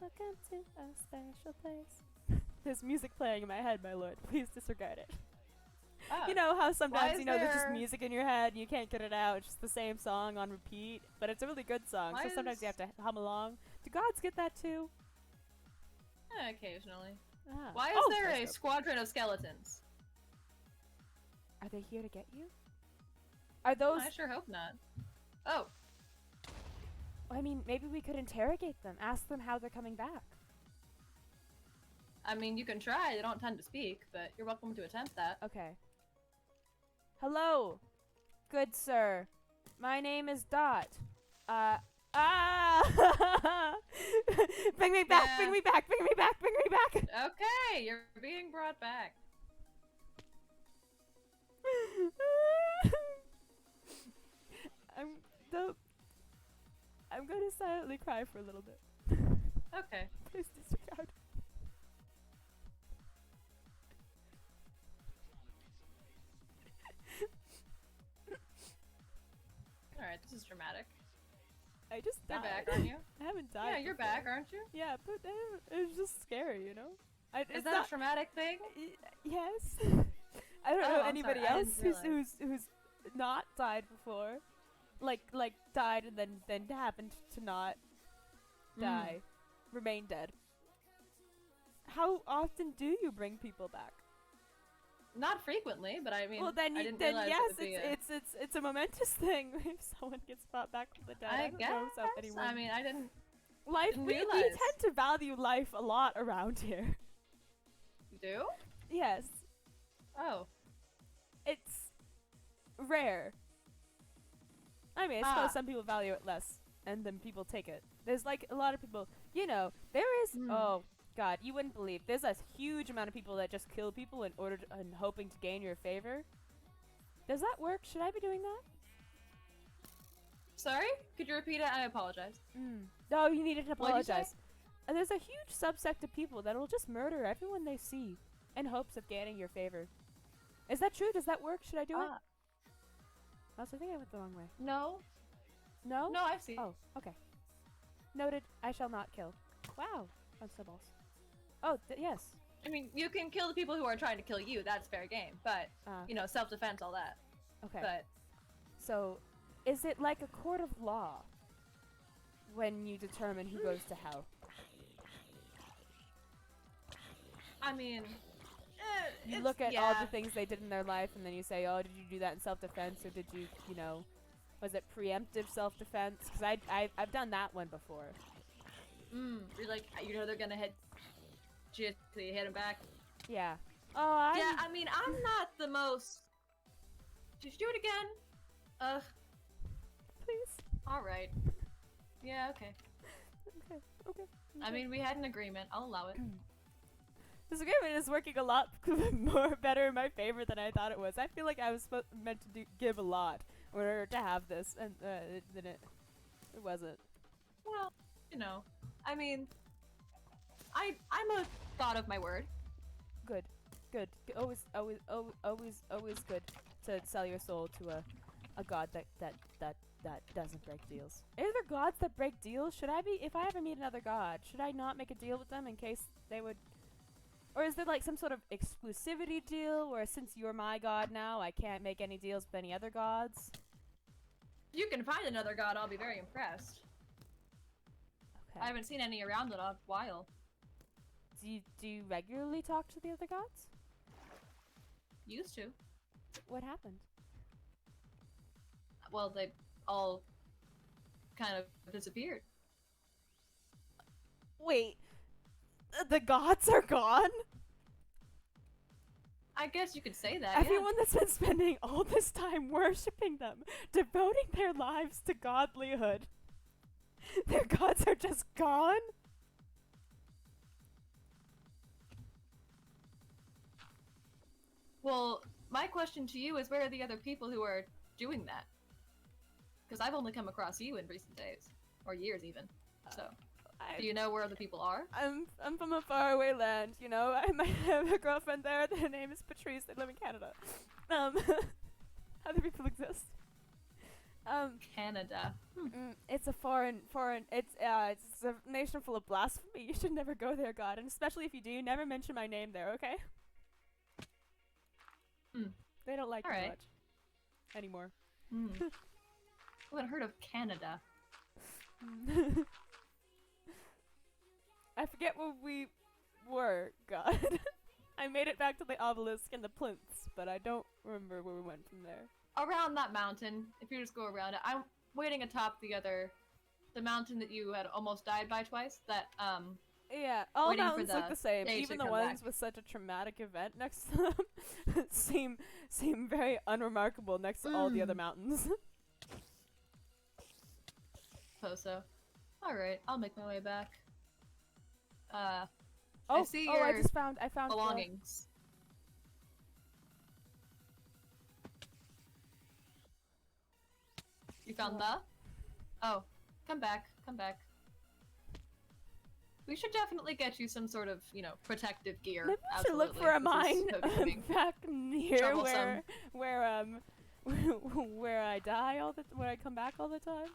Welcome to a special place. There's music playing in my head, my lord. Please disregard it. You know how sometimes, is you know, there's just there- music in your head and you can't get it out. It's just the same song on repeat. But it's a really good song, Why so sometimes you is- have to hum along. Do gods get that too? Occasionally. Ah. Why is Oh, there a periscope. squadron of skeletons? Are they here to get you? Are those... I sure hope not. Oh, I mean, maybe we could interrogate them. Ask them how they're coming back. I mean, you can try. They don't tend to speak, but you're welcome to attempt that. Okay. Hello, good sir. My name is Dot. Bring me back, Yeah. bring me back, bring me back, bring me back! Okay, you're being brought back. I'm gonna silently cry for a little bit. Okay. Please disregard. Alright, this is dramatic. I just You're died. back, aren't you? I haven't died. Yeah, you're before. back, aren't you? Yeah, but it was just scary, you know? Is It's that not, a traumatic thing? yes. I don't Oh, know I'm anybody sorry, I else didn't who's not died before. Like died and then happened to not die. Remain dead. How often do you bring people back? Not frequently, but I mean, well, then I didn't then realize yes, it would be it's a momentous thing if someone gets brought back from the dead. I don't guess. know so anyone. I mean, I didn't. life. didn't We realize. tend to value life a lot around here. You do? Yes, Oh. it's rare. I mean, I suppose Ah. some people value it less, and then people take it. There's like a lot of people. You know, there is. Hmm. Oh God, you wouldn't believe. There's a huge amount of people that just kill people in order to, and hoping to gain your favor. Does that work? Should I be doing that? Sorry? Could you repeat it? I apologize. No, you needed to What'd you say? apologize. And there's a huge subsect of people that will just murder everyone they see in hopes of gaining your favor. Is that true? Does that work? Should I do it? Also, I think I went the wrong way. No. No? No, I've seen. Oh, okay. Noted. I shall not kill. Wow. I'm so balls. Oh, yes. I mean, you can kill the people who are trying to kill you. That's fair game. But you know, self-defense, all that. Okay. But So, is it like a court of law when you determine who goes to hell? I mean, You it's- look at yeah. all the things they did in their life, and then you say, "Oh, did you do that in self-defense, or did you, you know, was it preemptive self-defense?" Because I've done that one before. You're like, you know, they're gonna hit you, so you hit them back. Yeah. Oh, Yeah, I mean, I'm not the most. Did you do it again? Ugh. please. All right. Yeah. Okay. Okay. Okay. I mean, we had an agreement. I'll allow it. This agreement is working a lot more better in my favor than I thought it was. I feel like I was meant to give a lot in order to have this, and then it wasn't. Well, you know, I mean, I'm a thought of my word. Good. Good. Always good to sell your soul to a god that doesn't break deals. Are there gods that break deals? Should I be, if I ever meet another god, should I not make a deal with them in case they would? Or is there like some sort of exclusivity deal where since you're my god now, I can't make any deals with any other gods? If you can find another god, I'll be very impressed. Okay. I haven't seen any around in a while. Do you regularly talk to the other gods? Used to. What happened? Well, they all kind of disappeared. Wait, the gods are gone? I guess you could say that. Everyone that's been spending all this time worshipping them, devoting their lives to godlyhood, their gods are just gone? Well, my question to you is, where are the other people who are doing that? Because I've only come across you in recent days, or years even. So, do you know where other people are? I'm from a faraway land, you know. I might have a girlfriend there. Their name is Patrice. They live in Canada. Other people exist. Canada. It's a foreign. It's a nation full of blasphemy. You should never go there, God, and especially if you do, never mention my name there, okay? They don't like me Alright. much anymore. Hmm. I haven't heard of Canada. I forget where we were, God. I made it back to the obelisk and the plinths, but I don't remember where we went from there. Around that mountain, if you just go around it. I'm waiting atop the mountain that you had almost died by twice. That, Yeah, all waiting for mountains look the same. day Even to the come ones back. with such a traumatic event next to them seem very unremarkable next to all the other mountains. Suppose so. Alright, I'll make my way back. I Oh, see I your just found the belongings. You found What? the? Oh, come back, come back. We should definitely get you some sort of, protective gear. Maybe we should look for a mine back near troublesome. where I die where I come back all the time.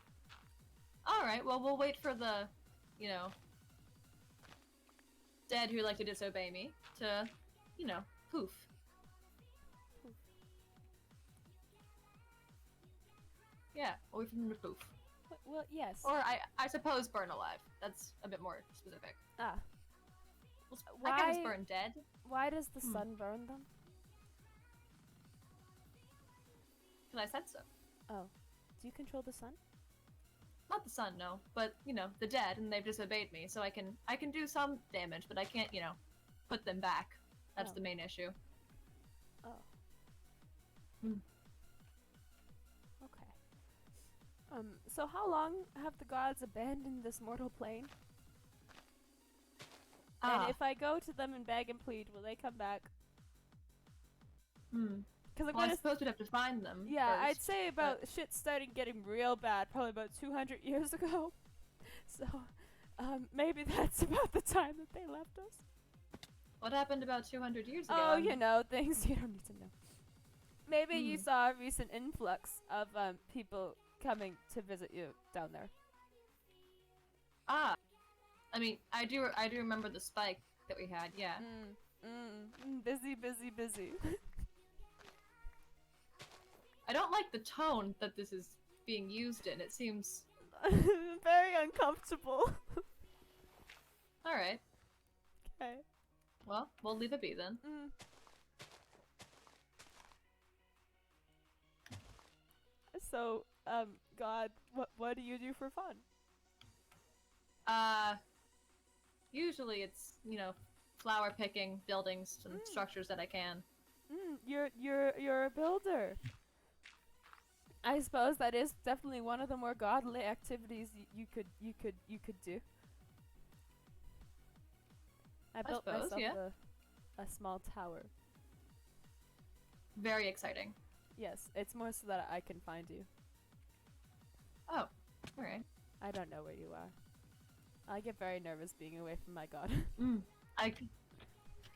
Alright, well, we'll wait for the, dead who like to disobey me to, poof. Yeah, we'll wait for them to poof. Well, yes. Or I suppose burn alive. That's a bit more specific. Ah. Well, I guess burn dead. Why does the sun burn them? Because I said so. Oh. Do you control the sun? Not the sun, no, but the dead, and they've disobeyed me, so I can do some damage, but I can't, put them back. That's the main issue. Oh. Hmm. Okay. So how long have the gods abandoned this mortal plane? And if I go to them and beg and plead, will they come back? Because I suppose we'd have to find them. Yeah, first, I'd say about shit started getting real bad probably about 200 years ago. So, maybe that's about the time that they left us. What happened about 200 years ago? Oh, things you don't need to know. Maybe you saw a recent influx of people coming to visit you down there. Ah, I mean, I do remember the spike that we had. Yeah. Busy, busy, busy. I don't like the tone that this is being used in. It seems very uncomfortable. Alright. Okay. Well, we'll leave it be then. So, God, what do you do for fun? Usually it's, flower picking, buildings, and structures that I can. You're a builder. I suppose that is definitely one of the more godly activities you could do. I built suppose, myself yeah. a small tower. Very exciting. Yes, it's more so that I can find you. Oh, alright. I don't know where you are. I get very nervous being away from my god.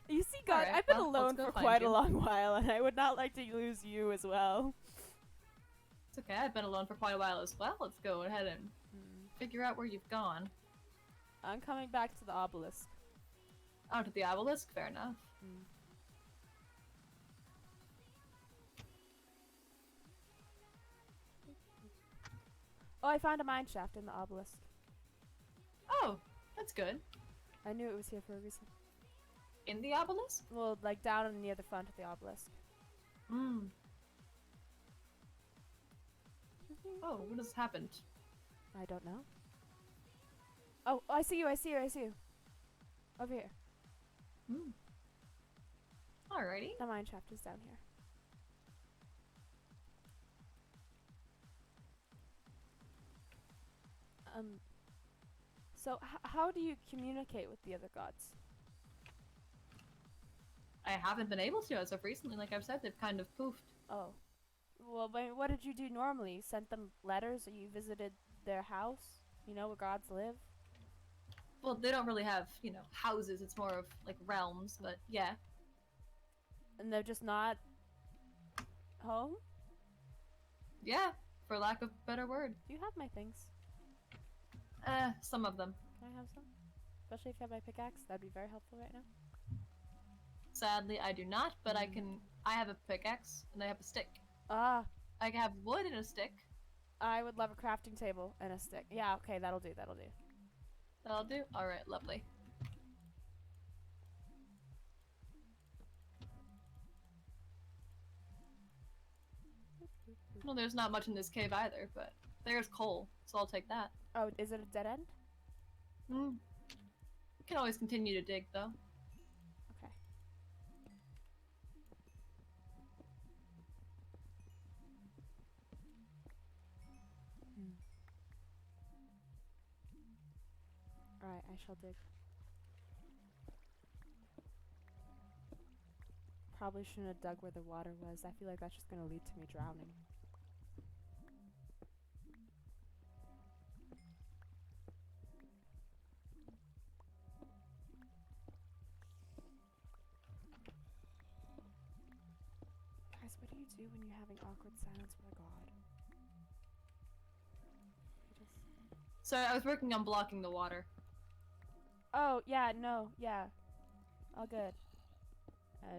You see, God, Alright, I've been well, alone let's go for find quite a you. long while, and I would not like to lose you as well. It's okay, I've been alone for quite a while as well. Let's go ahead and figure out where you've gone. I'm coming back to the obelisk. Oh, to the obelisk? Fair enough. Oh, I found a mine shaft in the obelisk. Oh, that's good. I knew it was here for a reason. In the obelisk? Well, like down and near the front of the obelisk. Oh, what has happened? I don't know. Oh, I see you, I see you, I see you. Over here. Alrighty. The mine shaft is down here. So how do you communicate with the other gods? I haven't been able to as of recently. Like I've said, they've kind of poofed. Oh. Well, what did you do normally? You sent them letters, or you visited their house? You know, where gods live? Well, they don't really have, houses. It's more of, like, realms, but yeah. And they're just not home? Yeah, for lack of a better word. Do you have my things? Some of them. Can I have some? Especially if you have my pickaxe, that'd be very helpful right now. Sadly, I do not, but I can I have a pickaxe and I have a stick. Ah, I have wood and a stick. I would love a crafting table and a stick. Yeah, okay, that'll do, that'll do. That'll do? Alright, lovely. Well, there's not much in this cave either, but there's coal, so I'll take that. Oh, is it a dead end? Hmm. You can always continue to dig, though. Okay. Alright, I shall dig. Probably shouldn't have dug where the water was. I feel like that's just gonna lead to me drowning. Guys, what do you do when you're having awkward silence with a god? You just... So I was working on blocking the water. Oh, yeah, no, yeah. All good.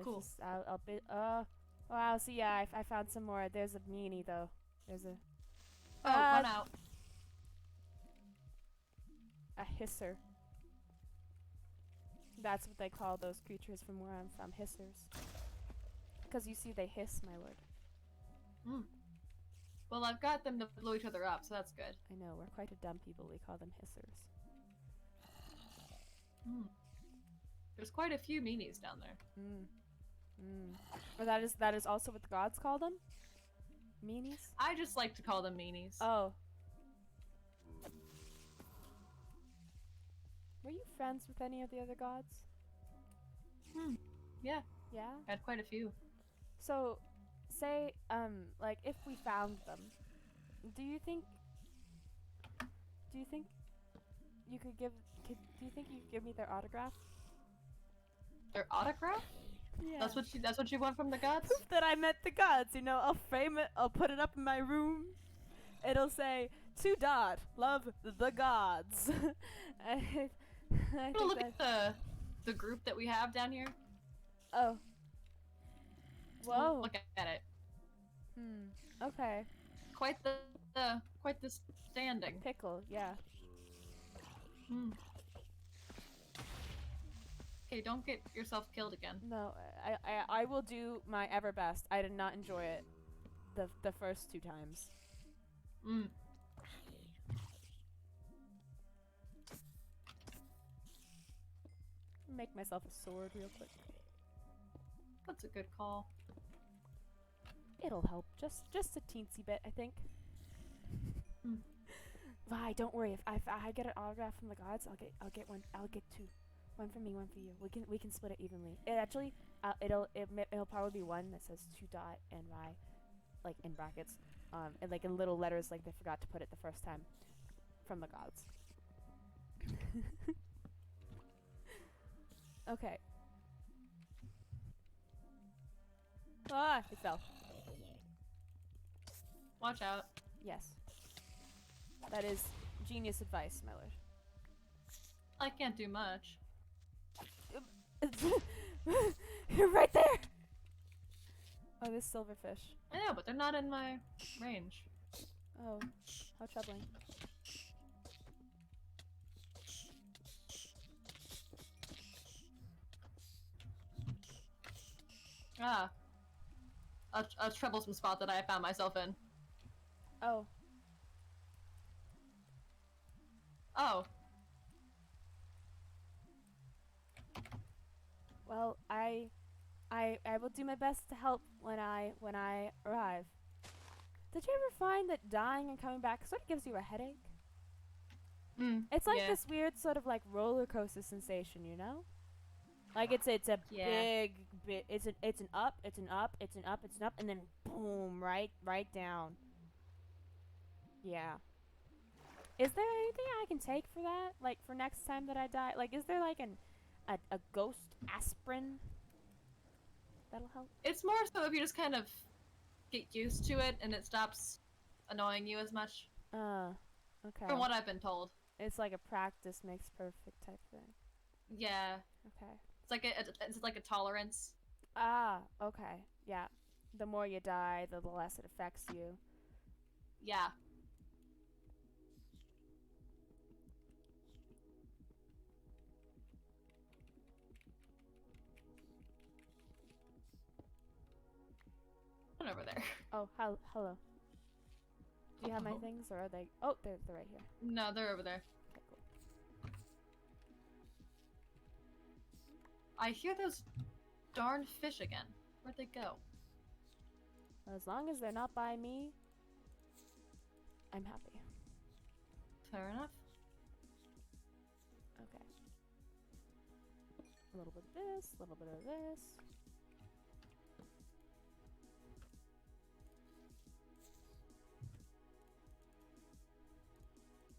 Cool. Just, I'll be, wow, so yeah, I found some more. There's a meanie, though. There's a... Oh, one out. A hisser. That's what they call those creatures from where I'm from, hissers. Because you see, they hiss, my lord. Hmm. Well, I've got them to blow each other up, so that's good. I know, we're quite a dumb people. We call them hissers. Hmm. There's quite a few meanies down there. Or that is also what the gods call them? Meanies? I just like to call them meanies. Oh. Were you friends with any of the other gods? Yeah. Yeah? I had quite a few. So, say, like, if we found them, do you think you could do you think you could give me their autograph? Their autograph? Yeah. That's what you want from the gods? Proof that I met the gods, you know, I'll frame it, I'll put it up in my room. It'll say, to Dot, love the gods. I I'm gonna look at the group that we have down here. Oh. Whoa. Look at it. Okay. Quite the standing. Pickle, yeah. Okay, don't get yourself killed again. No, I will do my ever best. I did not enjoy it the first 2 times. Make myself a sword real quick. That's a good call. It'll help just a teensy bit, I think. Vi, don't worry. If I get an autograph from the gods, I'll get one. I'll get 2. One for me, one for you. We can split it evenly. It actually, it'll probably be one that says to Dot and Vi, like in brackets, and like in little letters, like they forgot to put it the first time, from the gods. Okay. Ah, it fell. Watch out. Yes. That is genius advice, my lord. I can't do much. You're right there! Oh, this silverfish. I know, but they're not in my range. Oh, how troubling. Ah. A troublesome spot that I found myself in. Oh. Oh. Well, I will do my best to help when I arrive. Did you ever find that dying and coming back sort of gives you a headache? It's like this weird sort of like roller coaster sensation, you know? Like it's a big it's an up, it's an up, it's an up, it's an up, and then boom, right down. Yeah. Is there anything I can take for that? Like for next time that I die? Like is there like a ghost aspirin that'll help? It's more so if you just kind of get used to it and it stops annoying you as much. Okay. From what I've been told. It's like a practice makes perfect type thing. Yeah. Okay. It's like a tolerance. Ah, okay. Yeah. The more you die, the less it affects you. Yeah. One over there. Oh, hello. Do you have my things, or are they? Oh, they're right here. No, they're over there. Okay, cool. I hear those darn fish again. Where'd they go? As long as they're not by me, I'm happy. Fair enough. Okay. A little bit of this, a little bit of this.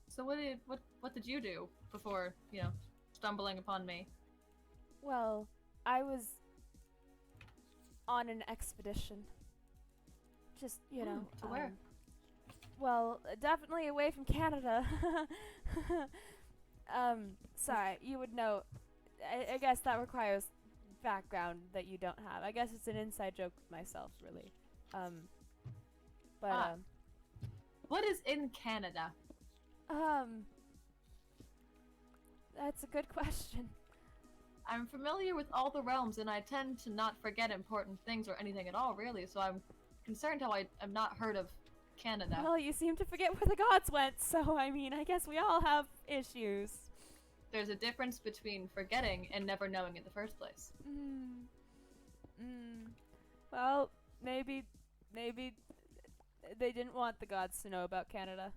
So what did you do before, stumbling upon me? Well, I was on an expedition. Just, To where? Well, definitely away from Canada. Sorry, you would know. I guess that requires background that you don't have. I guess it's an inside joke with myself, really. But, What is in Canada? That's a good question. I'm familiar with all the realms, and I tend to not forget important things or anything at all, really, so I'm concerned how I have not heard of Canada. Well, you seem to forget where the gods went, so I mean, I guess we all have issues. There's a difference between forgetting and never knowing in the first place. Well, maybe they didn't want the gods to know about Canada.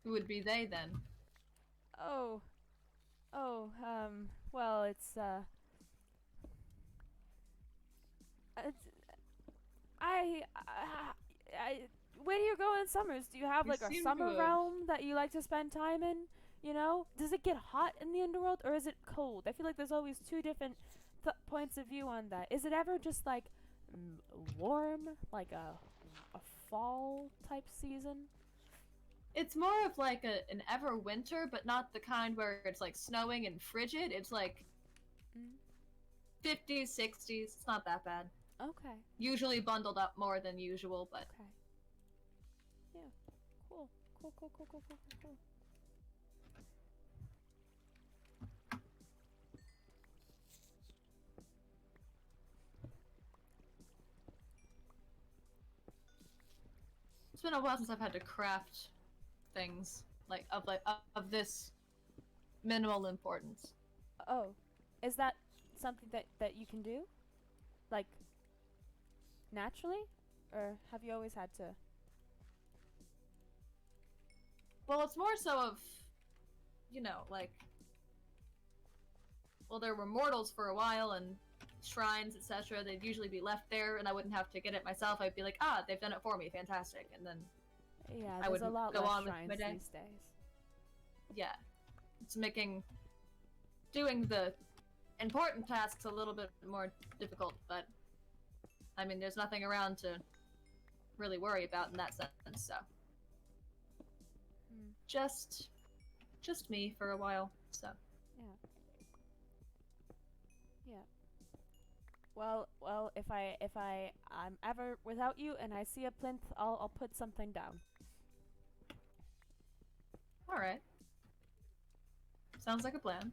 Who would be they, then? Well, it's, where do you go in summers? Do you have, You like, a seem summer to, realm that you like to spend time in? You know? Does it get hot in the underworld, or is it cold? I feel like there's always two different points of view on that. Is it ever just, like, warm? Like a fall type season? It's more of like an ever winter, but not the kind where it's like snowing and frigid. It's like 50s, 60s. It's not that bad. Okay. Usually bundled up more than usual, but... Okay. Yeah. Cool. Cool. It's been a while since I've had to craft things of this minimal importance. Oh. Is that something that you can do? Like, naturally? Or have you always had to? Well, it's more so of, well, there were mortals for a while and shrines, etc. They'd usually be left there, and I wouldn't have to get it myself. I'd be like, they've done it for me, fantastic, and then Yeah, I there's would a lot go less on with shrines my day. these days. Yeah, it's doing the important tasks a little bit more difficult, but I mean, there's nothing around to really worry about in that sense, so just me for a while, so. Yeah. Well, if I'm ever without you and I see a plinth, I'll put something down. All right. Sounds like a plan.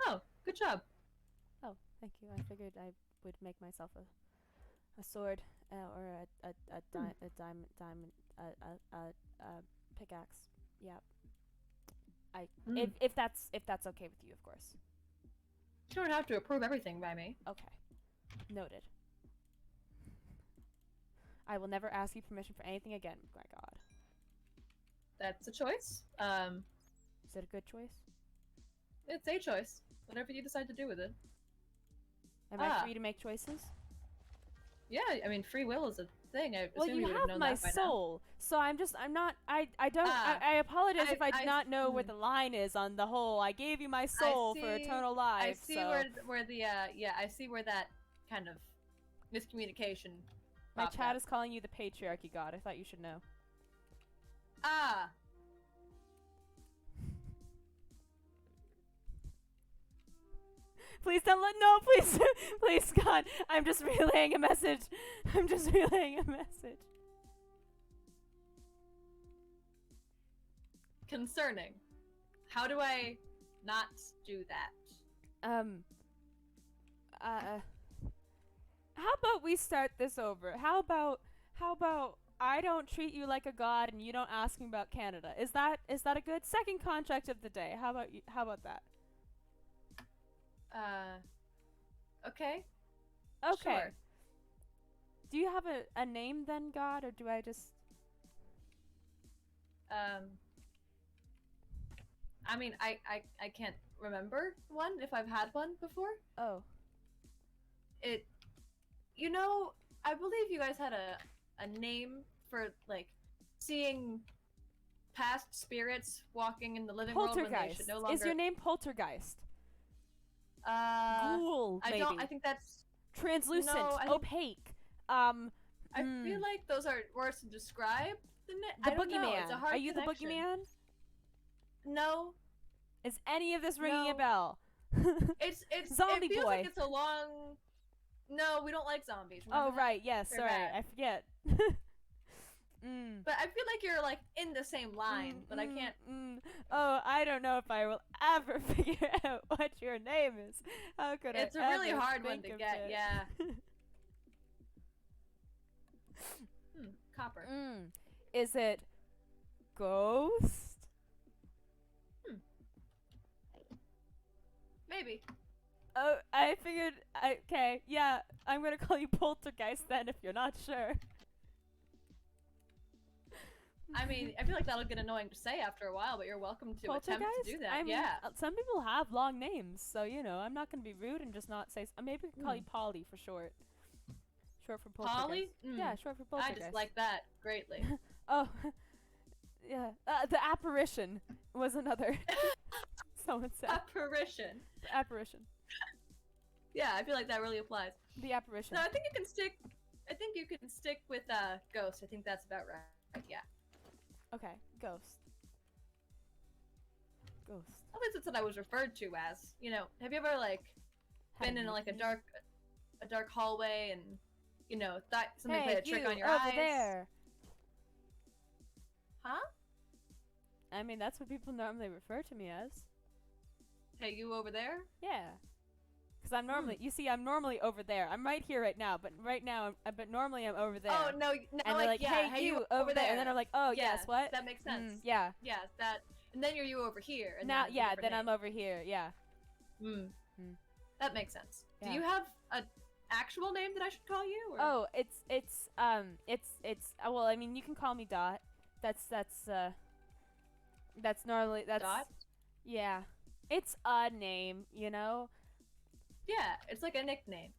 Oh, good job. Oh, thank you. I figured I would make myself a sword or a diamond pickaxe. Yeah. If that's okay with you, of course. You don't have to approve everything by me. Okay. Noted. I will never ask you permission for anything again. My God. That's a choice. Is it a good choice? It's a choice. Whatever you decide to do with it. Am I free to make choices? Yeah, I mean, free will is a thing. I Well, assume you would have have known my that by soul, so I apologize if I do not know where the line is on the whole. I gave you my soul for eternal life. I see where the I see where that kind of miscommunication. My chat is calling you the patriarchy god. I thought you should know. Ah. Please don't let. No, please. Please, God. I'm just relaying a message. I'm just relaying a message. Concerning. How do I not do that? How about we start this over? How about I don't treat you like a god and you don't ask me about Canada? Is that a good second contract of the day? How about that? Okay. Okay. Sure. Do you have a name then, God, or do I just I mean, I can't remember one if I've had one before. Oh. You know, I believe you guys had a name for, like, seeing past spirits walking in the living world when they should no longer... Is your name Poltergeist? Ghoul, maybe. I think that's... Translucent, no, opaque. I feel like those are words to describe the boogeyman. It's a hard Are you connection. the boogeyman? No. Is any of this ringing a bell? It's Zombie it feels boy. like it's a long... No, we don't like zombies. Oh, right, yes, sorry, I forget. But I feel like you're, like, in the same line, but I can't... Oh, I don't know if I will ever figure out what your name is. How could It's I a really ever hard one think to of get, it? yeah. Copper. Is it ghost? Maybe. Oh, I figured. Okay, yeah, I'm gonna call you Poltergeist then if you're not sure. I mean, I feel like that'll get annoying to say after a while, but you're welcome to attempt to do that. I mean, yeah. Some people have long names, so you know, I'm not gonna be rude and just not say. Maybe we can call you Polly for short. Short for Poltergeist. Polly? Yeah, short for Poltergeist. I just like that greatly. Oh, yeah. The apparition was another. Someone said. Apparition. The apparition. Yeah, I feel like that really applies. The apparition. No, I think you can stick. I think you can stick with ghost. I think that's about right. Yeah. Okay, ghost. Ghost. At least that's what I was referred to as. You know, have you ever like been in like a dark hallway and you know thought somebody played a trick on your over eyes? There. Huh? I mean, that's what people normally refer to me as. Hey, you over there? Yeah. Because I'm normally, you see, I'm normally over there. I'm right here right now, but but normally I'm over there. Oh no! And they're like, yeah, hey, you over there, and then I'm like, oh yes, what? That makes sense. Yeah. Yeah, that, and then you're you over here. And Now, then yeah, then I'm over here. Yeah. That makes sense. Yeah. Do you have an actual name that I should call you? Or? Oh, it's well, I mean, you can call me Dot. That's normally Dot? Yeah. It's a name, you know? Yeah, it's like a nickname.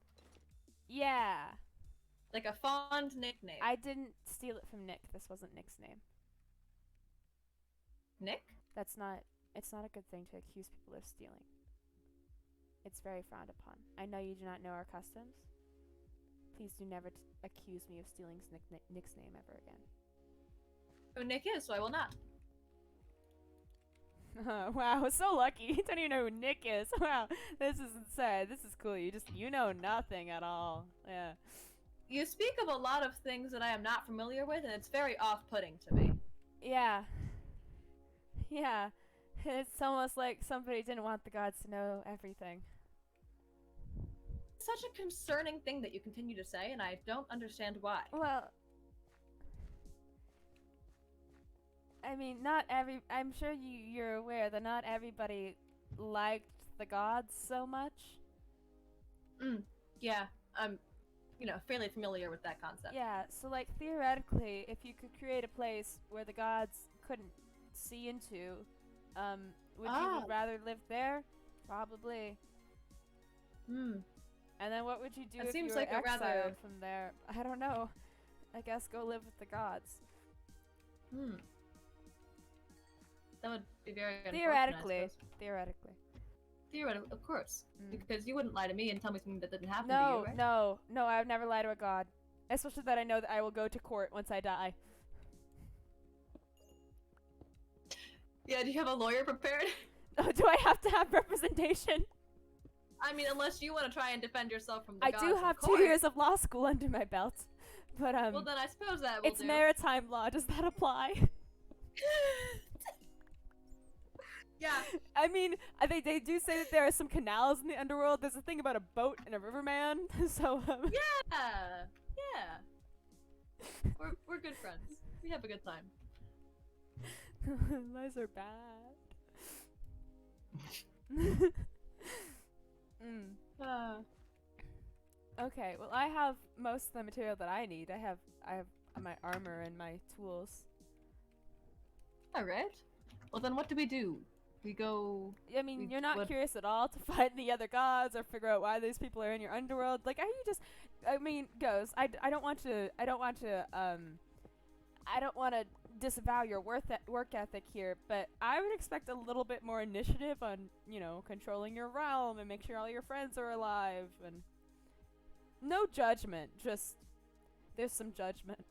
Yeah. Like a fond nickname. I didn't steal it from Nick. This wasn't Nick's name. Nick? It's not a good thing to accuse people of stealing. It's very frowned upon. I know you do not know our customs. Please do never accuse me of stealing Nick's name ever again. Who Nick is, so I will not. Wow, so lucky. You don't even know who Nick is. Wow, this is insane. This is cool. You know nothing at all. Yeah. You speak of a lot of things that I am not familiar with, and it's very off-putting to me. Yeah. Yeah. It's almost like somebody didn't want the gods to know everything. Such a concerning thing that you continue to say, and I don't understand why. Well, I mean, I'm sure you're aware that not everybody liked the gods so much. Yeah, I'm, fairly familiar with that concept. Yeah, so like theoretically, if you could create a place where the gods couldn't see into, would you rather live there? Probably. And then what would you do if you were exiled from there? I don't know. I guess go live with the gods. That would be very Theoretically, of course. Because you wouldn't lie to me and tell me something that didn't happen to you, right? No, I would never lie to a god. Especially that I know that I will go to court once I die. Yeah, do you have a lawyer prepared? Oh, do I have to have representation? I mean, unless you want to try and defend yourself from the I gods do in have court. 2 years of law school under my belt. But, Well, then I suppose that will it's do. maritime law. Does that apply? Yeah. I mean, they do say that there are some canals in the underworld. There's a thing about a boat and a riverman. So, Yeah. Yeah. We're good friends. We have a good time. lies are bad. Okay, well I have most of the material that I need. I have my armor and my tools. All right. Well, then what do? We go. I mean, you're not curious at all to find the other gods or figure out why these people are in your underworld. Like, are you just? I mean, Ghost. I don't want to disavow your work ethic here, but I would expect a little bit more initiative on, controlling your realm and make sure all your friends are alive, and no judgment, just there's some judgment.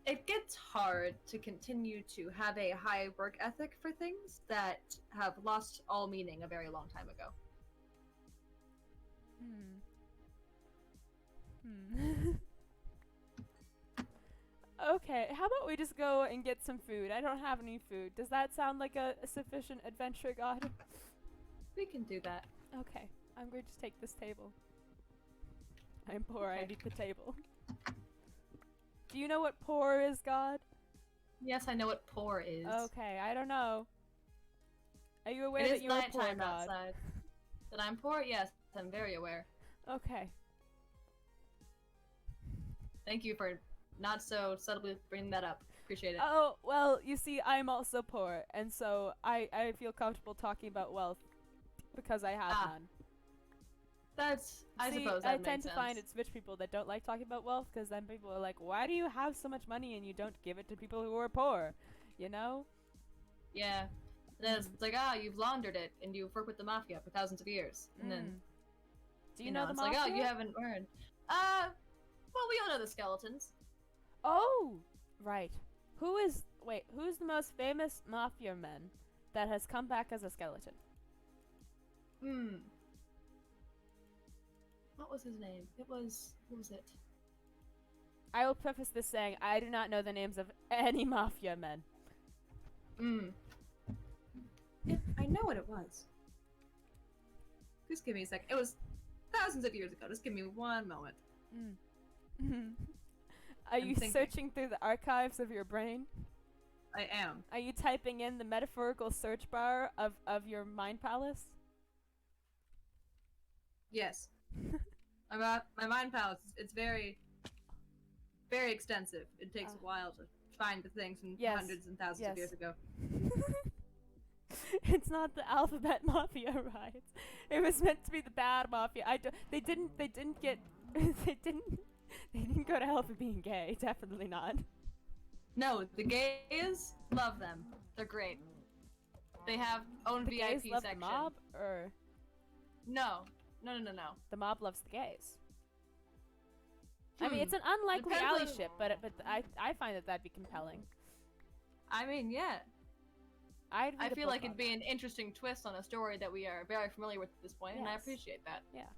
It gets hard to continue to have a high work ethic for things that have lost all meaning a very long time ago. Okay, how about we just go and get some food? I don't have any food. Does that sound like a sufficient adventure, God? We can do that. Okay, I'm going to take this table. I'm poor, I need the table. Do you know what poor is, God? Yes, I know what poor is. Okay, I don't know. Are you aware It that is you're a poor nighttime God? outside. That I'm poor? Yes, I'm very aware. Okay. Thank you for not so subtly bringing that up. Appreciate it. Oh, well, you see, I'm also poor, and so I feel comfortable talking about wealth because I have none. I suppose that I makes tend to sense. find it's rich people that don't like talking about wealth, because then people are like, why do you have so much money and you don't give it to people who are poor? You know? Yeah. Then it's like, you've laundered it, and you've worked with the mafia for thousands of years. And then, do you know the it's mafia? like, you haven't earned. Well, we all know the skeletons. Oh! Right. Who's the most famous mafia man that has come back as a skeleton? What was his name? Who was it? I will preface this saying, I do not know the names of any mafia men. I know what it was. Just give me a sec. It was thousands of years ago. Just give me one moment. Are you searching through the archives of your brain? I am. Are you typing in the metaphorical search bar of your mind palace? Yes. My mind palace, it's very, very extensive. It takes a while to find the things from hundreds and thousands of years ago. It's not the alphabet mafia, right? It was meant to be the bad mafia. They didn't go to hell for being gay. Definitely not. No, the gays love them. They're great. They have own the VIP gays love section. The mob, or no. The mob loves the gays. I mean, it's an unlikely allyship, but I find that'd be compelling. I mean, yeah. I feel like it'd be an interesting twist on a story that we are very familiar with at this point, and I appreciate that. Yeah.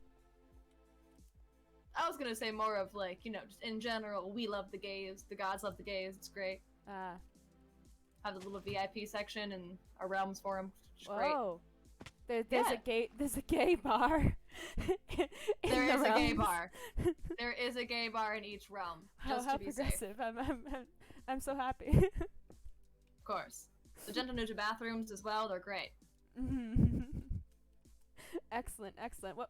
I was gonna say more of like, just in general, we love the gays, the gods love the gays, it's great. Have the little VIP section and a realms forum, which is great. There's a gay bar. There is a gay bar. There is a gay bar in each realm. Just how to be progressive! Safe. I'm so happy. Of course, the gentle ninja bathrooms as well. They're great. Excellent.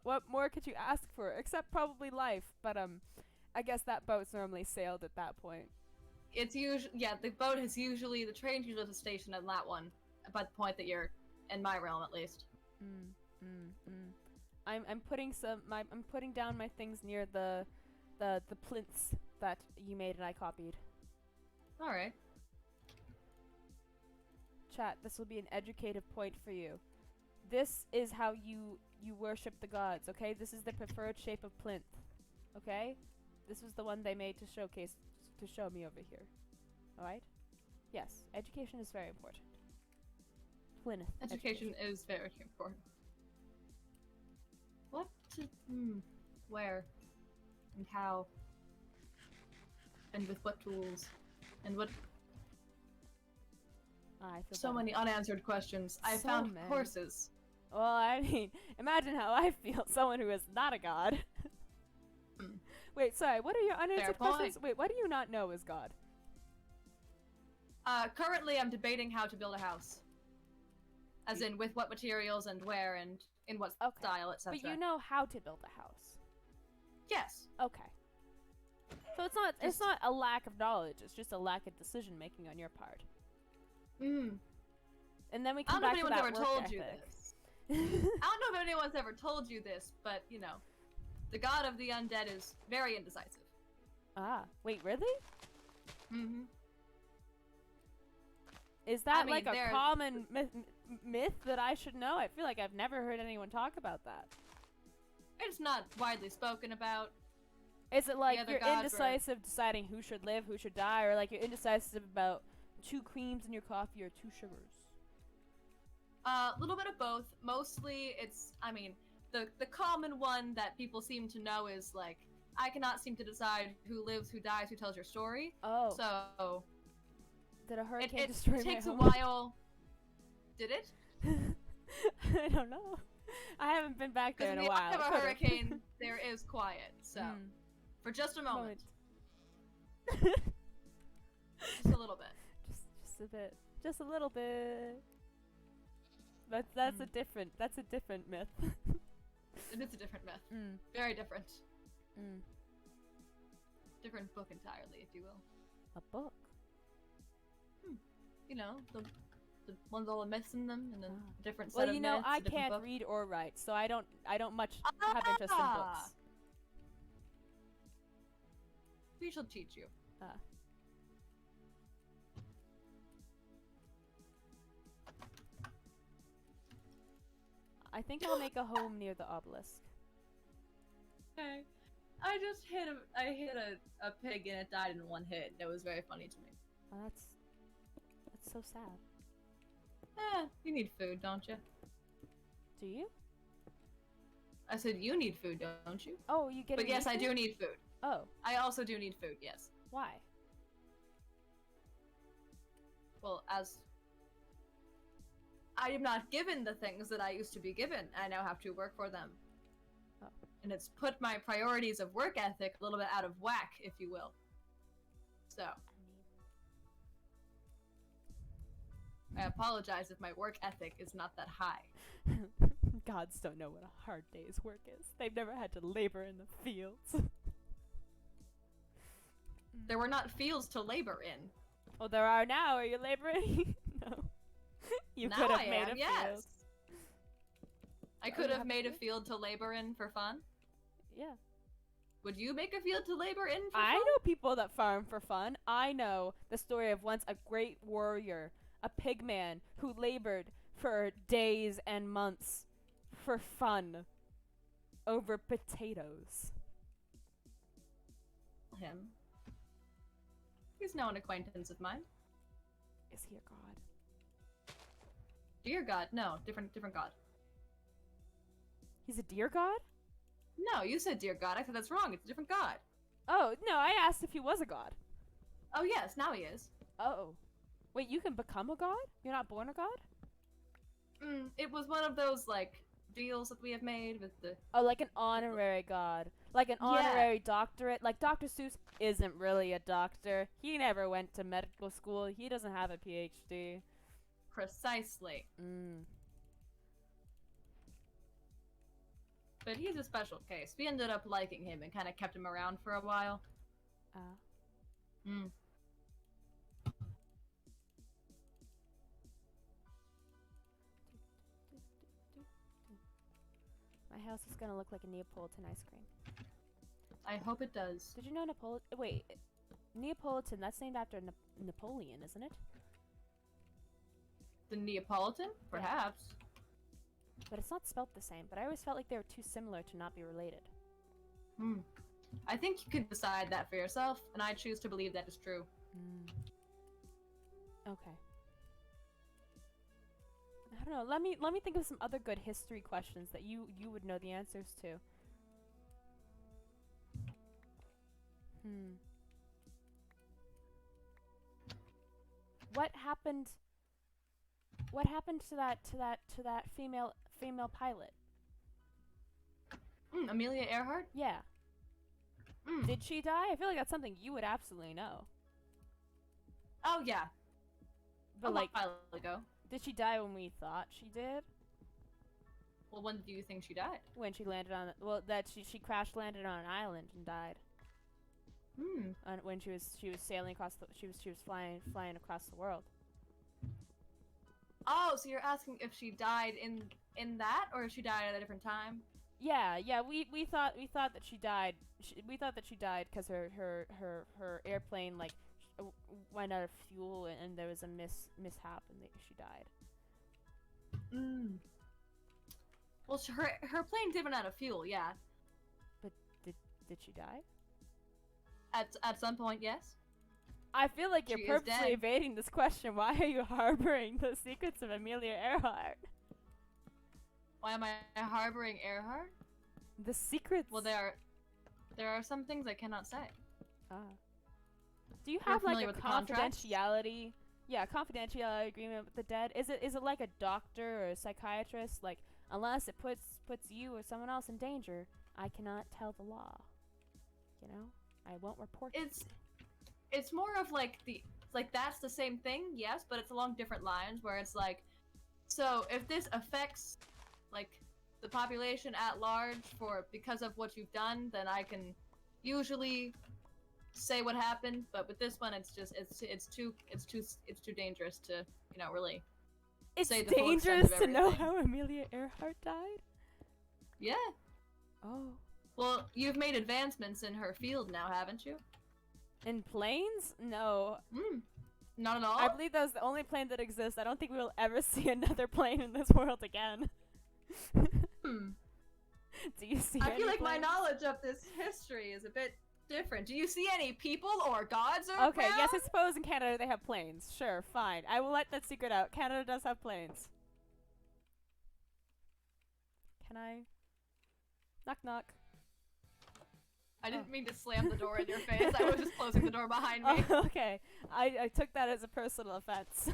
What more could you ask for? Except probably life, but I guess that boat's normally sailed at that point. It's usually the boat is usually the train's usually at the station at that one, by the point that you're in my realm at least. I'm putting down my things near the plinths that you made and I copied. All right. Chat, this will be an educative point for you. This is how you worship the gods, okay? This is the preferred shape of plinth, okay? This was the one they made to show me over here. Alright? Yes, education is very important. Plymouth. Education is very important. What to, where? And how? And with what tools? And what? I feel So better. many unanswered questions. I So found many. horses. Well, I mean, imagine how I feel, someone who is not a god. Hmm. Wait, sorry, what are your unanswered Fair questions? Wait, what do you not know is god? Currently I'm debating how to build a house. As in, with what materials and where and in what Okay. style, etc. But you know how to build a house. Yes. Okay. So it's not a lack of knowledge, it's just a lack of decision making on your part. Mm. And then we I come don't know back if to anyone's that ever work told you ethic. this. I don't know if anyone's ever told you this, but, you know, the god of the undead is very indecisive. Ah, wait, really? Mm-hmm. Is that I mean, like a there- common myth that I should know? I feel like I've never heard anyone talk about that. It's not widely spoken about. Is it like other you're gods were- indecisive deciding who should live, who should die, or like you're indecisive about 2 creams in your coffee or 2 sugars? A little bit of both. Mostly, it's, I mean, the common one that people seem to know is, like, I cannot seem to decide who lives, who dies, who tells your story. Oh, So, did a hurricane it destroy my takes a home? while. Did it? I don't know. I haven't been back there Because in in a the while. eye of a Could've. hurricane, there is quiet. So, Mm. for just a moment. Moment. Just a little bit. just a bit. Just a little bit. That's Mm. a different myth. It is a different myth. Mm. Very different. Mm. Different book entirely, if you will. A book. You know, the ones all the myths in them, and then Ah. a different set Well, of you know, myths, I a different can't book. read or write, so I don't much have interest in Ah! books. We shall teach you. Ah. I think I'll make a home near the obelisk. Okay. I just hit a pig and it died in one hit. That was very funny to me. Oh, that's so sad. You need food, don't you? Do you? I said you need food, don't you? Oh, you get. But yes, I do need food. Oh, I also do need food, yes. why? Well, as I am not given the things that I used to be given, I now have to work for them. Oh. And it's put my priorities of work ethic a little bit out of whack, if you will. So, I apologize if my work ethic is not that high. Gods don't know what a hard day's work is. They've never had to labor in the fields. There were not fields to labor in. Well, there are now. Are you laboring? No. You Now could have I made am, a yes. field. I Oh, could you have have made a to? field to labor in for fun. Yeah. Would you make a field to labor in for I fun? know people that farm for fun. I know the story of once a great warrior, a pig man, who labored for days and months for fun over potatoes. Him. He's now an acquaintance of mine. Is he a god? Dear God, no, different God. He's a deer god? No, you said dear God. I said that's wrong. It's a different God. Oh, no, I asked if he was a god. Oh yes, now he is. Oh. Wait, you can become a god? You're not born a god? It was one of those like deals that we have made with the. Oh, like an honorary god. Like an Yeah. honorary doctorate. Like Dr. Seuss isn't really a doctor. He never went to medical school. He doesn't have a PhD. Precisely. But he's a special case. We ended up liking him and kind of kept him around for a while. Mm. My house is gonna look like a Neapolitan ice cream. I hope it does. Did you know wait, Neapolitan, that's named after Napoleon, isn't it? The Neapolitan? Perhaps. But it's not spelt the same, but I always felt like they were too similar to not be related. I think you can decide that for yourself, and I choose to believe that is true. Okay. I don't know. Let me think of some other good history questions that you would know the answers to. Hmm. What happened? What happened to that female pilot? Amelia Earhart? Yeah. Mm. Did she die? I feel like that's something you would absolutely know. Oh, yeah. But a like, while ago. did she die when we thought she did? Well, when do you think she died? When she landed on that she crash landed on an island and died. Hmm. When she was sailing across she was flying across the world. Oh, so you're asking if she died in that, or if she died at a different time? Yeah, we thought that she died. We thought that she died because her airplane like went out of fuel and there was a mishap and she died. Hmm. Well, her plane did run out of fuel, yeah. But did she die? At some point, yes. I feel like you're She is purposely dead. evading this question. Why are you harboring the secrets of Amelia Earhart? Why am I harboring Earhart? The secrets. Well, there are some things I cannot say. Ah. Do you You're have like familiar a with the contracts? confidentiality? Yeah, confidentiality agreement with the dead. Is it like a doctor or a psychiatrist? Like, unless it puts you or someone else in danger, I cannot tell the law. You know, I won't report. It's more of like that's the same thing, yes, but it's along different lines where it's like, so if this affects like the population at large because of what you've done, then I can usually say what happened. But with this one, it's too dangerous to really. It's say the full extent dangerous of to know everything. how Amelia Earhart died. Yeah. Oh. Well, you've made advancements in her field now, haven't you? In planes? No. Not at all? I believe that was the only plane that exists. I don't think we will ever see another plane in this world again. Do you see I feel like my planes? knowledge of this history is a bit different. Do you see any people or gods around? Okay, yes, I suppose in Canada they have planes. Sure, fine. I will let that secret out. Canada does have planes. Can I? Knock knock. I didn't mean to slam the door in your face. I was just closing the door behind me. Oh, okay. I took that as a personal offense.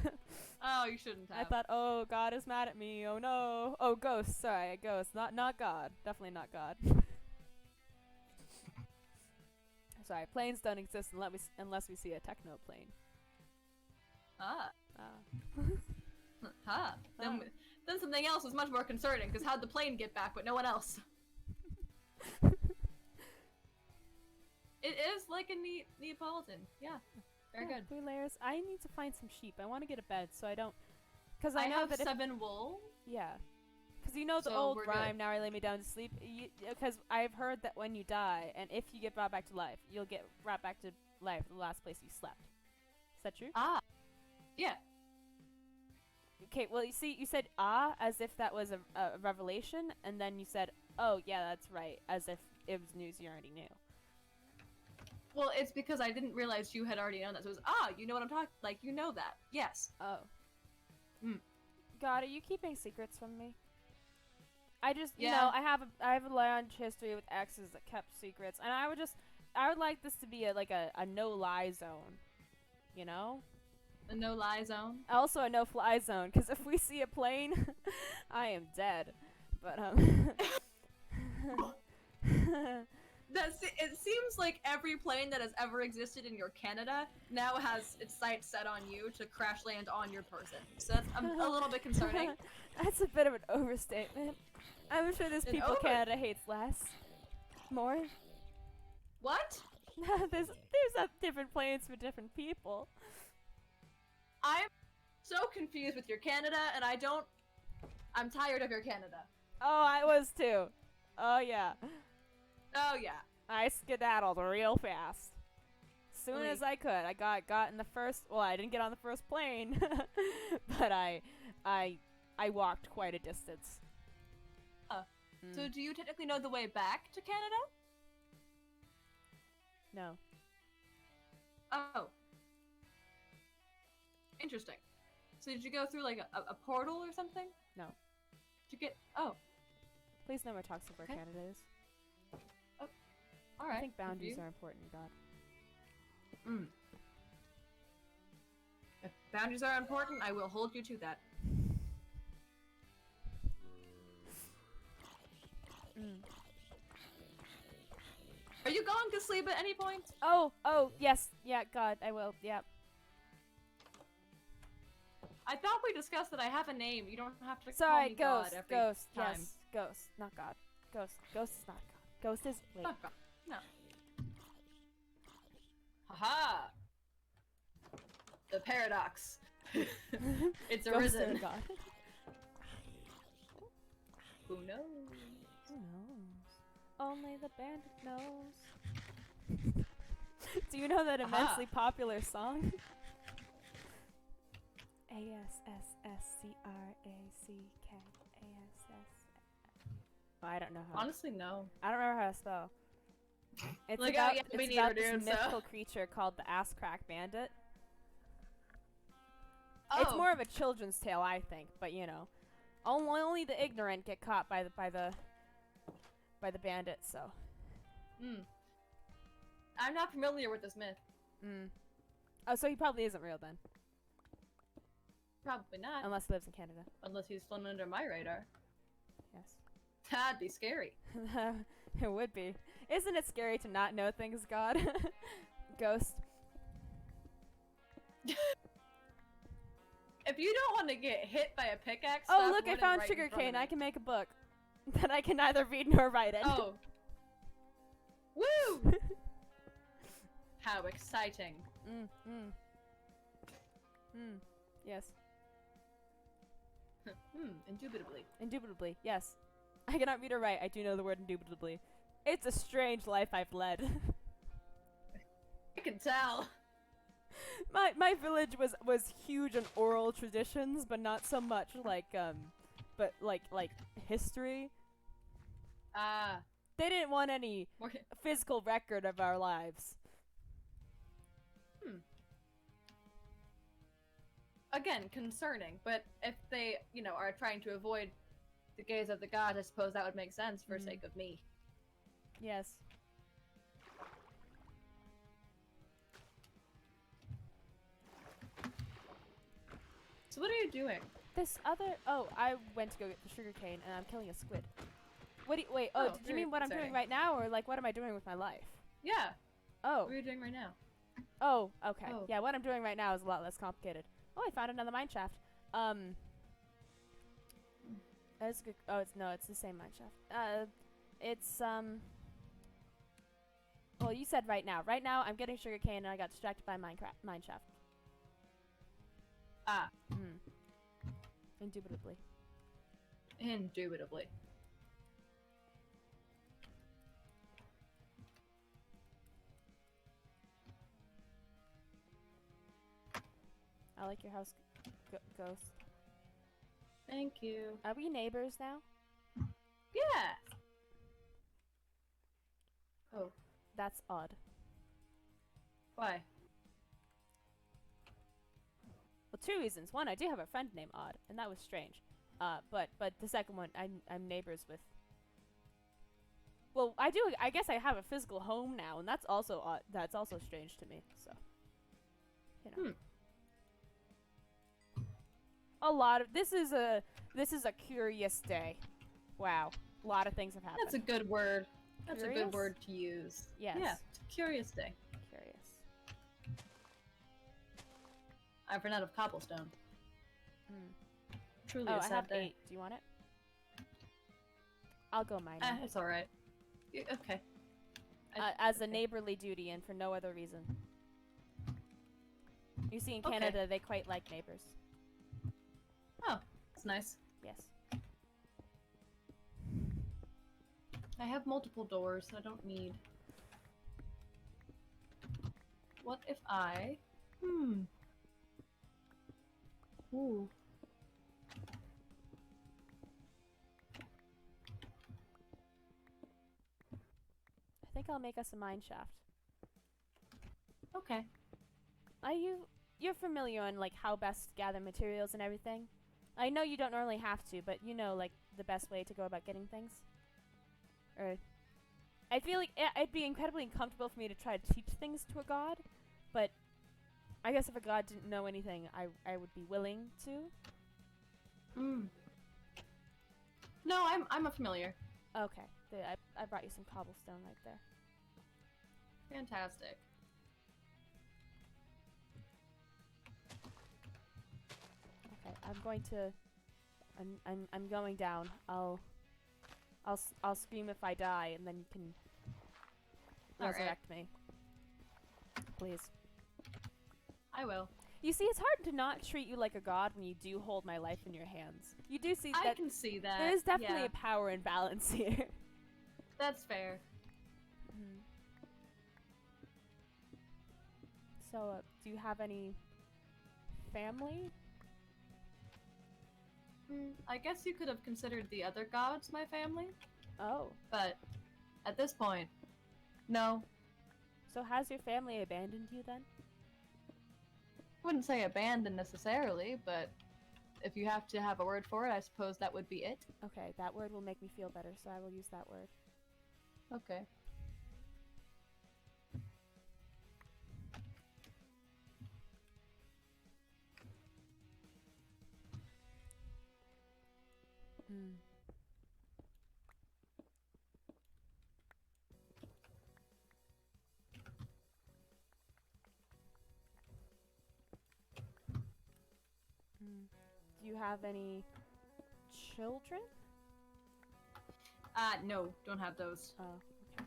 Oh, you shouldn't have. I thought, oh, God is mad at me. Oh no. Oh, ghost. Sorry, a ghost. Not God. Definitely not God. Sorry, planes don't exist unless we see a techno plane. Ah. Ah. Then something else is much more concerning, because how'd the plane get back but no one else? It is like a Neapolitan. Yeah. Very good. 3 layers. I need to find some sheep. I want to get a bed so I don't... Because I know have that 7 wool. Yeah. Because you know the So old we're rhyme, good. now I lay me down to sleep? Because I've heard that when you die, and if you get brought back to life, you'll get brought back to life the last place you slept. Is that true? Ah. Yeah. Okay, well, you see, you said as if that was a revelation, and then you said, oh, yeah, that's right, as if it was news you already knew. Well, it's because I didn't realize you had already known that. So it was, you know what I'm talking, like, you know that. Yes. Oh. God, are you keeping secrets from me? I just, you know, I have a large history with exes that kept secrets, and I would like this to be a no-lie zone, you know? A no-lie zone? Also a no-fly zone, because if we see a plane, I am dead. But, It seems like every plane that has ever existed in your Canada now has its sights set on you to crash land on your person. So that's a little bit concerning. That's a bit of an overstatement. I'm sure there's people Canada hates less. More. What? there's different planes for different people. I'm so confused with your Canada, and I'm tired of your Canada. Oh, I was too. Oh, yeah. Oh, yeah. I skedaddled real fast. Soon as I could. I got in the first... Well, I didn't get on the first plane. But I walked quite a distance. So do you technically know the way back to Canada? No. Oh. Interesting. So did you go through like a portal or something? No. Did you get? Oh, Please no more talks of where Okay. Canada is. all right. I think boundaries If you- are important, God. If boundaries are important, I will hold you to that. Mm. Are you going to sleep at any point? Oh, yes. Yeah, God, I will. Yep. I thought we discussed that I have a name. You don't have to call Sorry, me Ghost. God every Ghost. time. Yes. Ghost. Not God. Ghost. Ghost is not God. Ghost is. Wait. Not God. No. Haha. The paradox. It's Ghost arisen. and God. Who knows? Who knows? Only the bandit knows. Do you know that immensely popular song? ASSSCRACK. Oh, I don't know how. Honestly, no. I don't remember how to spell. It's Like, about, yeah, me it's about neither, this dude, so- mythical creature called the Ass Crack Bandit. Oh. It's more of a children's tale, I think, but you know, only the ignorant get caught by the bandit. So. I'm not familiar with this myth. Oh, so he probably isn't real then, Probably not. unless he lives in Canada. Unless he's flown under my radar. Yes. That'd be scary. It would be. Isn't it scary to not know things, God? Ghost. If you don't want to get hit by a pickaxe, Oh, stop look, I running found right in front sugarcane. of I me. can make a book that I can neither read nor write in. Oh. Woo! How exciting. Yes. Indubitably. Indubitably, yes. I cannot read or write. I do know the word indubitably. It's a strange life I've led. I can tell. My village was huge on oral traditions, but not so much like but like history. Ah. They didn't want any More. physical record of our lives. Again, concerning, but if they, are trying to avoid the gaze of the gods, I suppose that would make sense for sake of me. Yes. So what are you doing? This other I went to go get the sugarcane and I'm killing a squid. What do you, wait, Oh, did you very mean what I'm doing exciting. right now, or like what am I doing with my life? Yeah. Oh. What are you doing right now? Oh, okay. Oh. Yeah, what I'm doing right now is a lot less complicated. Oh, I found another mine shaft. It's good. Oh, it's the same mine shaft. It's well, you said right now. Right now, I'm getting sugarcane and I got distracted by mine shaft. Ah. Indubitably. Indubitably. I like your house, Ghost. Thank you. Are we neighbors now? Yeah. Oh. That's odd. Why? Well, two reasons. One, I do have a friend named Odd, and that was strange. But the second one, I'm neighbors with. Well, I do. I guess I have a physical home now, and that's also odd. That's also strange to me. So, you know. A lot of this is a curious day. Wow, a lot of things have happened. That's a good word. That's a Curious? good word to use. Yes. Yeah. It's a curious day. Curious. I've run out of cobblestone. Truly Oh, a I sad have day. 8. Do you want it? I'll go mine. It's alright. Okay. As a okay. neighborly duty and for no other reason. You see, in Okay. Canada, they quite like neighbors. Oh, it's nice. Yes. I have multiple doors I don't need. What if I... Ooh. I think I'll make us a mine shaft. Okay. you're familiar on like how best to gather materials and everything. I know you don't normally have to, but you know like the best way to go about getting things. Or I feel like it'd be incredibly uncomfortable for me to try to teach things to a god, but I guess if a god didn't know anything, I would be willing to. Hmm. No, I'm a familiar. Okay, I brought you some cobblestone right there. Fantastic. Okay, I'm going to. I'm going down. I'll scream if I die, and then you can resurrect me. Please. I will. You see, it's hard to not treat you like a god when you do hold my life in your hands. You do see I that can see that. there is definitely yeah. a power imbalance here. That's fair. Mm. So, do you have any family? I guess you could have considered the other gods my family, Oh. but at this point, no. So has your family abandoned you then? Wouldn't say abandoned necessarily, but if you have to have a word for it, I suppose that would be it. Okay, that word will make me feel better, so I will use that word. Okay. Hmm. Do you have any children? No, don't have those. Oh, okay.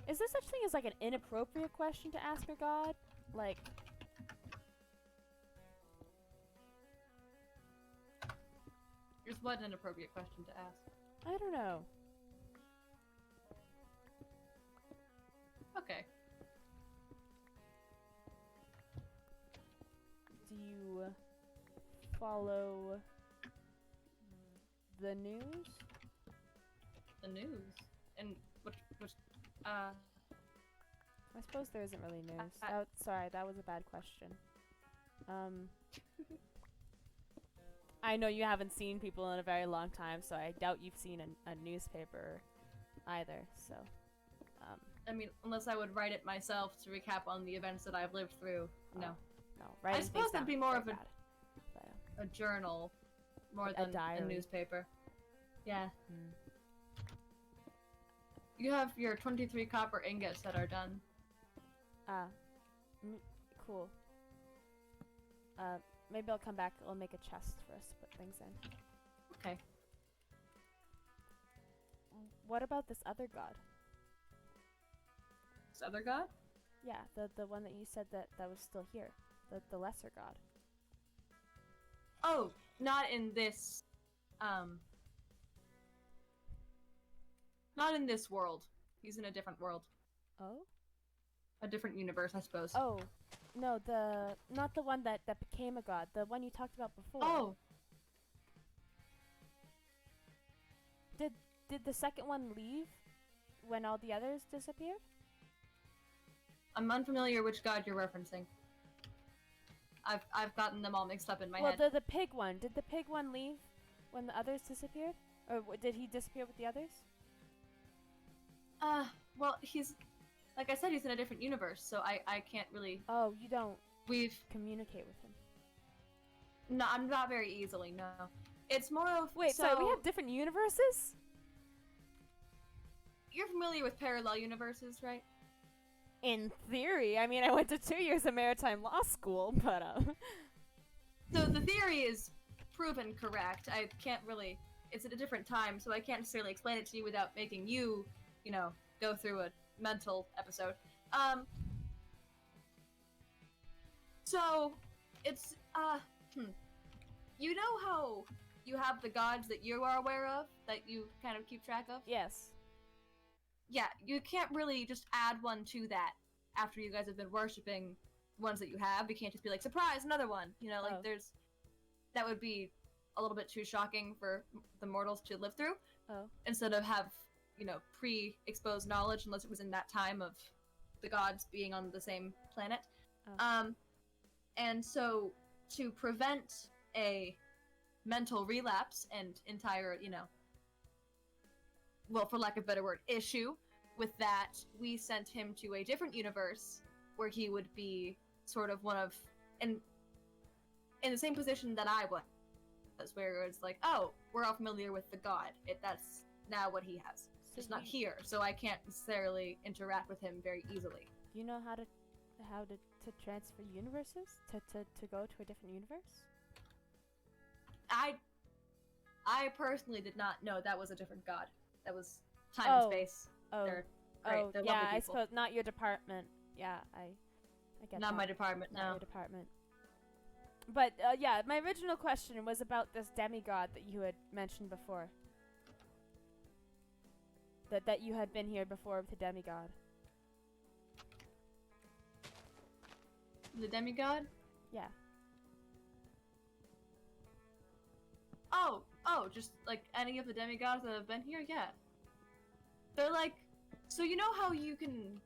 Is there such thing as like an inappropriate question to ask your god? Like, Here's what an appropriate question to ask. I don't know. Okay. Do you follow the news? The news? And which I suppose there isn't really news. Sorry, that was a bad question. I know you haven't seen people in a very long time, so I doubt you've seen a newspaper either, so. I mean, unless I would write it myself to recap on the events that I've lived through. No. No, writing I suppose things that'd down be more is of very bad, but, a journal more like a than a diary. newspaper. Yeah. Hmm. You have your 23 copper ingots that are done. Cool. Maybe I'll come back. I'll make a chest for us to put things in. Okay. What about this other god? This other god? Yeah, the one that you said that was still here. The lesser god. Oh, not in this, not in this world. He's in a different world. Oh? A different universe, I suppose. Oh. No, not the one that became a god. The one you talked about before. Oh! Did the second one leave when all the others disappeared? I'm unfamiliar which god you're referencing. I've gotten them all mixed up in my head. Well, the pig one. Did the pig one leave when the others disappeared? Or did he disappear with the others? Well, he's... Like I said, he's in a different universe, so I can't really... Oh, you don't We've... communicate with him. No, I'm not very easily, no. It's more of... Wait, so we have different universes? You're familiar with parallel universes, right? In theory. I mean, I went to 2 years of maritime law school, but, So the theory is proven correct. I can't really... It's at a different time, so I can't necessarily explain it to you without making you, you know, go through a mental episode. So, it's, you know how you have the gods that you are aware of, that you kind of keep track of? yes. Yeah, you can't really just add one to that after you guys have been worshipping ones that you have. You can't just be like, surprise, another one! You know, like, there's... That would be a little bit too shocking for the mortals to live through. Oh. Instead of have, you know, pre-exposed knowledge, unless it was in that time of the gods being on the same planet. Oh. And so to prevent a mental relapse and entire, well, for lack of a better word, issue with that, we sent him to a different universe where he would be sort of one of, in the same position that I was, where it's like, oh, we're all familiar with the god. That's now what he has. So Just not here, so I can't necessarily interact with him very easily. Do you know how to transfer universes? To go to a different universe? I personally did not know that was a different god. That was time and space. Oh. They're great. They're yeah, lovely I people. suppose not your department. Yeah, I get Not that. my department, Not no. your department. But yeah, my original question was about this demigod that you had mentioned before. That you had been here before with the demigod. The demigod? Yeah. Oh, just like any of the demigods that have been here? Yeah. They're like, so you know how you can,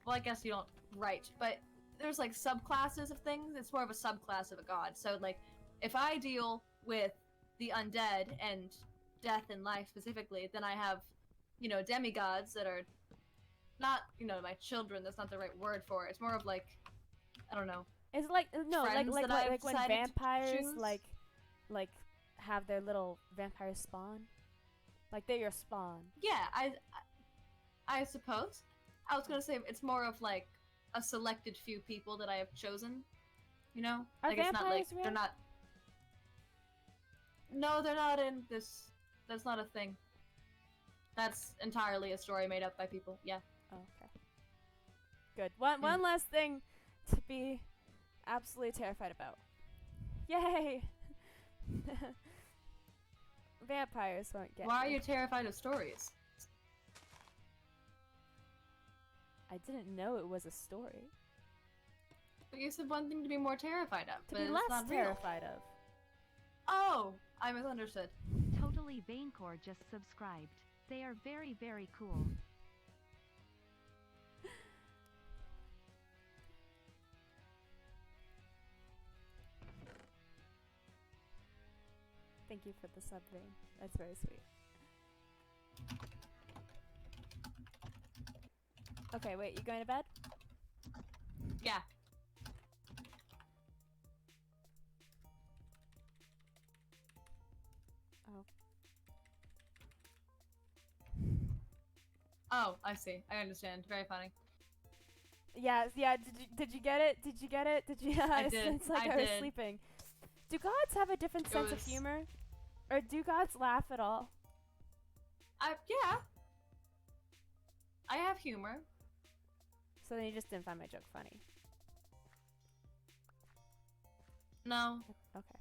well, I guess you don't write, but there's like subclasses of things. It's more of a subclass of a god. So like, if I deal with the undead and death and life specifically, then I have, demigods that are not, my children. That's not the right word for it. It's more of like, I don't know. It's like no, like friends that I've when decided to vampires choose. like have their little vampire spawn. Like they're your spawn. Yeah, I suppose. I was gonna say it's more of like a selected few people that I have chosen. Are like it's not like vampires real? they're not. No, they're not in this. That's not a thing. That's entirely a story made up by people. Yeah. Oh, okay. Good. One last thing to be absolutely terrified about. Yay! Vampires won't get Why are me. you terrified of stories? I didn't know it was a story. But you said one thing to be more terrified of. To but be it's less not real. terrified of. Oh, I misunderstood. Totally Vanecore just subscribed. They are very, very cool. Thank you for the sub, Vane. That's very sweet. Okay, wait, you going to bed? Yeah. Oh. Oh, I see. I understand. Very funny. Yeah. Did you get it? Did you get it? Did you? I did. It's like I I was did. sleeping. Do gods have a different sense of humor? Or do gods laugh at all? Yeah. I have humor. So then you just didn't find my joke funny. No. Okay.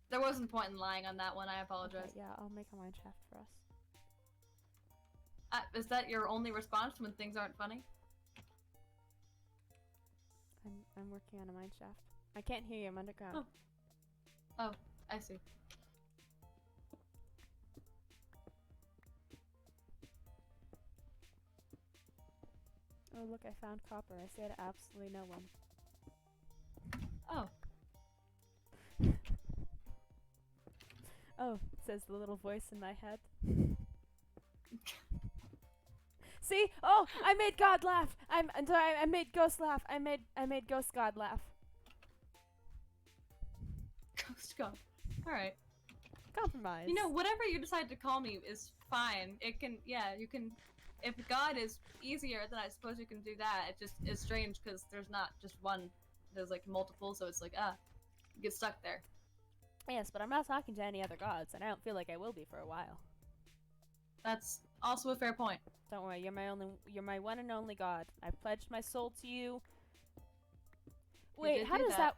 There wasn't point in lying on that one. I apologize. Okay, yeah, I'll make a mine shaft for us. Is that your only response when things aren't funny? I'm working on a mine shaft. I can't hear you. I'm underground. Oh, I see. Oh, look, I found copper. I say to absolutely no one. Oh. Oh, says the little voice in my head. See? Oh, I made God laugh. I'm sorry. I made Ghost laugh. I made Ghost God laugh. Ghost God. Alright. Compromise. Whatever you decide to call me is fine. It can, yeah, you can. If God is easier, then I suppose you can do that. It just is strange because there's not just one. There's like multiple, so it's like, you get stuck there. Yes, but I'm not talking to any other gods, and I don't feel like I will be for a while. That's also a fair point. Don't worry, you're my one and only God. I pledged my soul to you. Wait, how does that?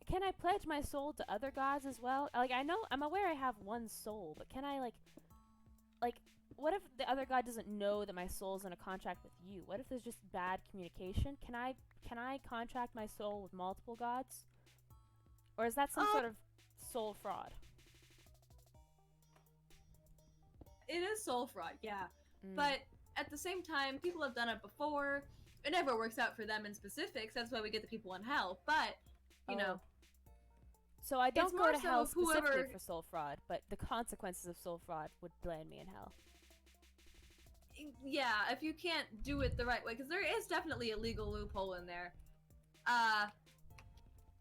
Can I pledge my soul to other gods as well? Like, I'm aware I have one soul, but can I like, what if the other god doesn't know that my soul's in a contract with you? What if there's just bad communication? Can I contract my soul with multiple gods? Or is that some sort of soul fraud? It is soul fraud, yeah. But at the same time, people have done it before. it never works out for them in specifics. That's why we get the people in hell. But you know, So I don't It's go more to so hell specifically whoever- for soul fraud, but the consequences of soul fraud would land me in hell. yeah, if you can't do it the right way, because there is definitely a legal loophole in there.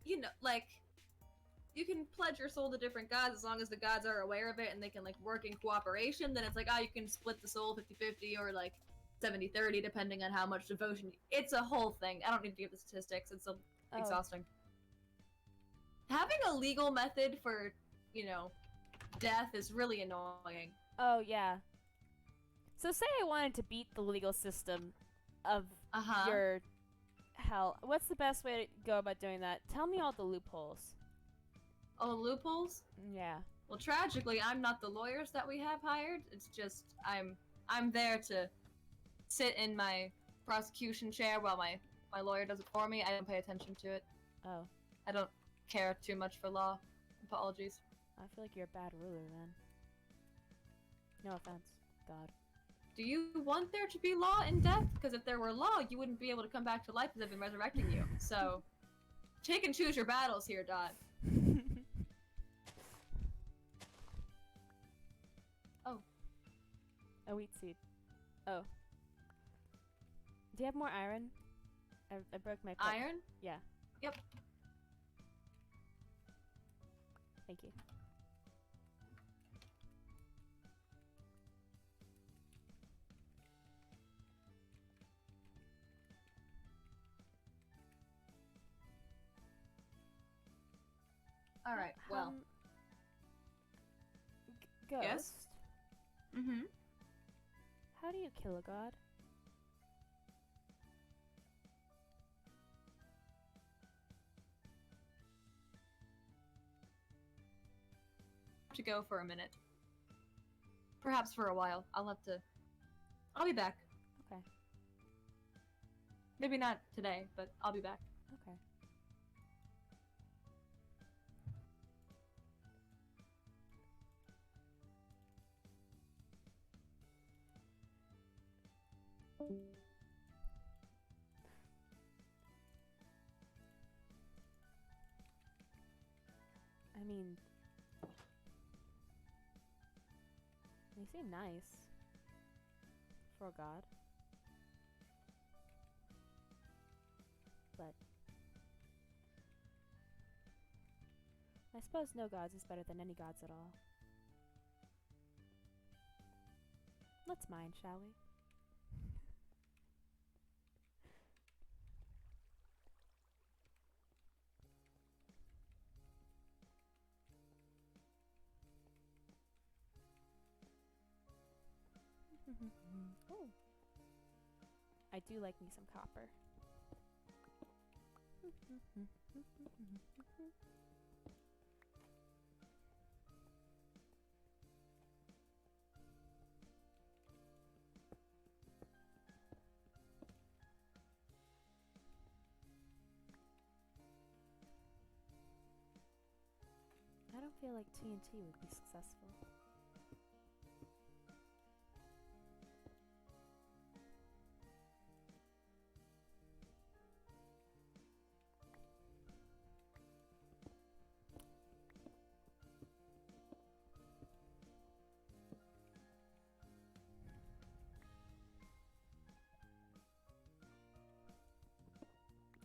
You know, like, you can pledge your soul to different gods as long as the gods are aware of it and they can, like, work in cooperation. Then it's like, you can split the soul 50-50 or, like, 70-30, depending on how much devotion. It's a whole thing. I don't need to give the statistics. It's exhausting. Having a legal method for, you know, death is really annoying. Oh, yeah. So say I wanted to beat the legal system of your hell. What's the best way to go about doing that? Tell me all the loopholes. Oh, loopholes? Yeah. Well, tragically, I'm not the lawyers that we have hired. It's just I'm there to sit in my prosecution chair while my lawyer does it for me. I don't pay attention to it. Oh. I don't care too much for law. Apologies. I feel like you're a bad ruler then. No offense, God. Do you want there to be law in death? Because if there were law, you wouldn't be able to come back to life because I've been resurrecting you. So, take and choose your battles here, Dot. Oh. A wheat seed. Oh. Do you have more iron? I broke my pick. Iron? Yeah. Yep. Thank you. Alright, well. Ghost? Yes? Mm-hmm. How do you kill a god? To go for a minute. Perhaps for a while. I'll be back. Okay. Maybe not today, but I'll be back. Okay. I mean, they seem nice for a god, but I suppose no gods is better than any gods at all. Let's mine, shall we? Oh. I do like me some copper. I don't feel like TNT would be successful.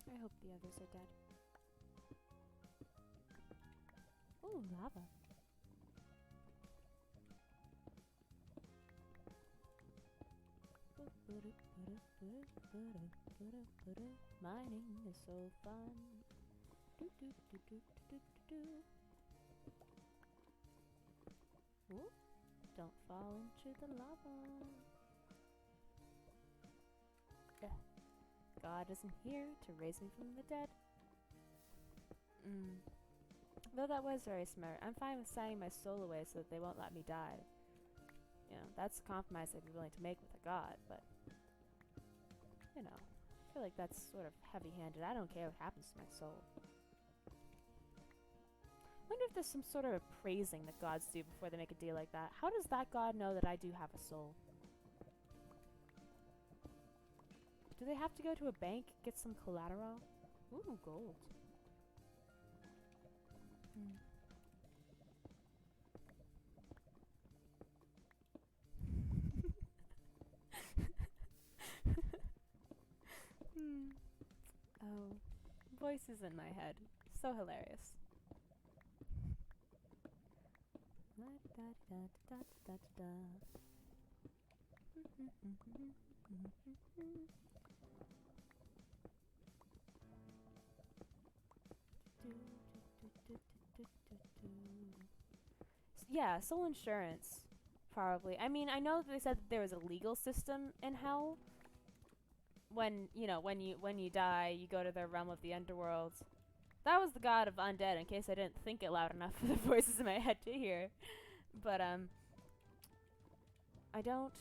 I hope the others are dead. Ooh, lava. Mining is so fun. Do, do, do, do, do, do, do. Ooh, don't fall into the lava. God isn't here to raise me from the dead. Though that was very smart. I'm fine with signing my soul away so that they won't let me die. You know, that's a compromise I'd be willing to make with a god, but you know, I feel like that's sort of heavy-handed. I don't care what happens to my soul. I wonder if there's some sort of appraising that gods do before they make a deal like that. How does that god know that I do have a soul? Do they have to go to a bank, get some collateral? Ooh, gold. Hmm. Hmm. Oh, voices in my head. So hilarious. Yeah, soul insurance, probably. I mean, I know they said that there was a legal system in hell. When you die, you go to the realm of the underworld. That was the god of undead. In case I didn't think it loud enough for the voices in my head to hear, but I don't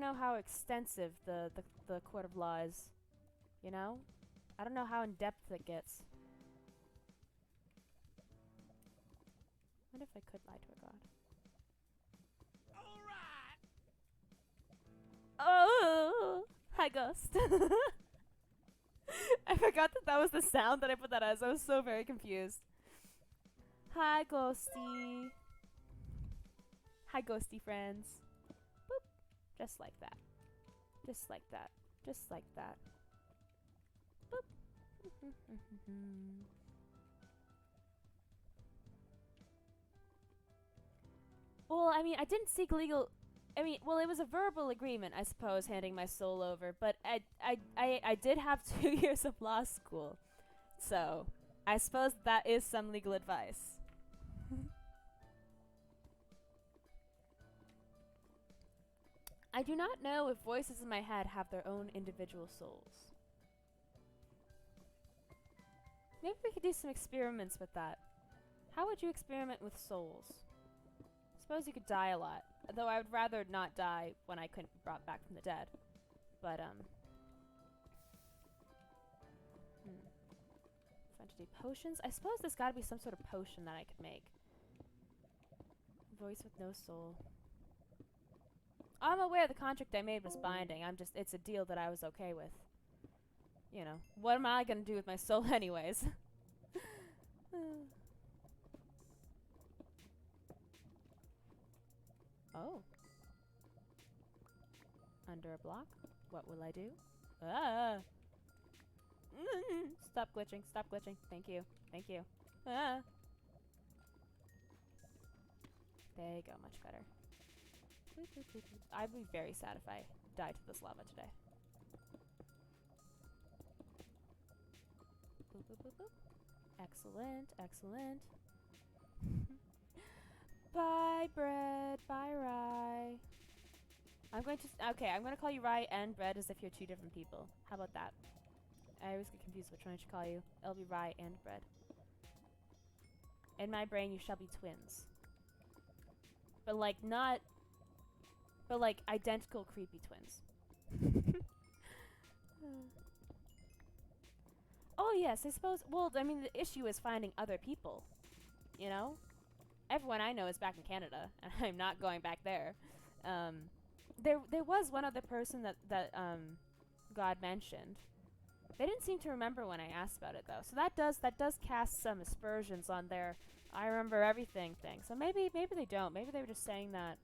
know how extensive the court of law is. You know, I don't know how in depth it gets. What if I could lie to a god? Oh, hi, ghost. I forgot that was the sound that I put that as. I was so very confused. Hi, ghosty. Hi, ghosty friends. Boop. Just like that. Just like that. Just like that. Boop. Well, I mean, I didn't seek legal. I mean, well, it was a verbal agreement, I suppose, handing my soul over. But I did have 2 years of law school, so I suppose that is some legal advice. I do not know if voices in my head have their own individual souls. Maybe we could do some experiments with that. How would you experiment with souls? Suppose you could die a lot, though I would rather not die when I couldn't be brought back from the dead. But, fun to do potions? I suppose there's gotta be some sort of potion that I could make. Voice with no soul. I'm aware the contract I made was binding. It's a deal that I was okay with. You know, what am I gonna do with my soul anyways? Oh. Under a block? What will I do? Ah! Stop glitching, stop glitching. Thank you, thank you. Ah! There you go, much better. I'd be very sad if I died to this lava today. Boop, boop, boop, boop. Excellent, excellent. Bye, bread. Bye, rye. I'm going to call you Rye and Bread as if you're 2 different people. How about that? I always get confused which one I should call you. It'll be Rye and Bread. In my brain, you shall be twins. But like identical creepy twins. Oh yes, I suppose, well, I mean, the issue is finding other people. You know? Everyone I know is back in Canada, and I'm not going back there. There was one other person that God mentioned. They didn't seem to remember when I asked about it though, so that does cast some aspersions on their "I remember everything" thing. So maybe they don't. Maybe they were just saying that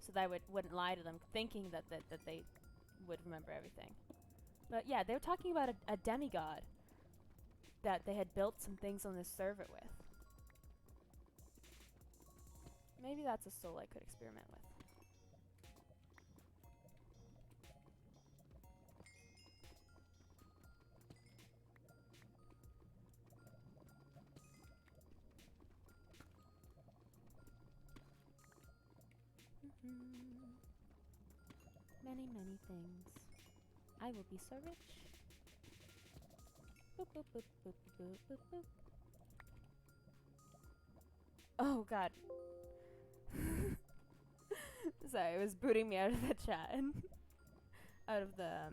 so that I wouldn't lie to them, thinking that they would remember everything. But yeah, they were talking about a demigod that they had built some things on this server with. Maybe that's a soul I could experiment with. Many, many things. I will be so rich. Boop, boop, boop, boop, boop, boop, boop. Oh god. Sorry, it was booting me out of the chat. Out of the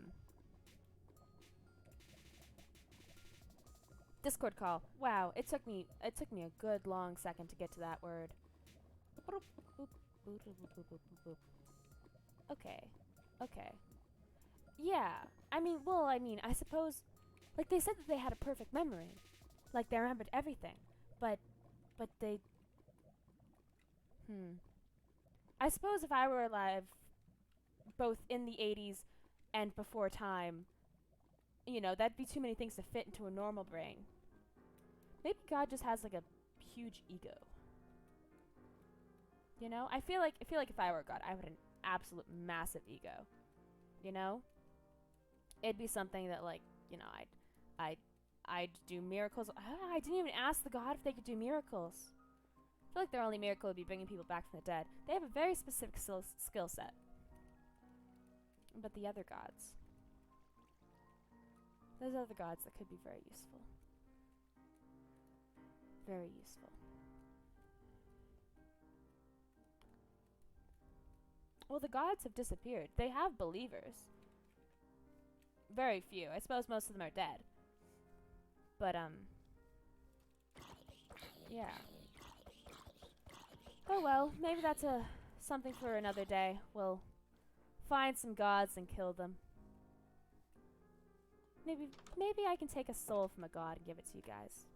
Discord call. Wow, it took me a good long second to get to that word. Okay. Okay. Yeah. I mean, well, I suppose, like, they said that they had a perfect memory. Like, they remembered everything. But they... I suppose if I were alive, both in the 80s and before time, you know, that'd be too many things to fit into a normal brain. Maybe God just has, like, a huge ego. You know? I feel like if I were God, I would have an absolute massive ego. You know? It'd be something that, like, you know, I'd do miracles. I didn't even ask the God if they could do miracles. I feel like their only miracle would be bringing people back from the dead. They have a very specific skill set. But the other gods, there's other gods that could be very useful. Very useful. Well, the gods have disappeared. They have believers. Very few. I suppose most of them are dead. But, yeah. Oh well, maybe that's something for another day. We'll find some gods and kill them. Maybe I can take a soul from a god and give it to you guys.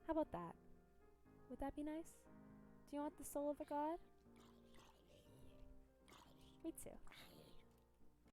How about that? Would that be nice? Do you want the soul of a god? Me too.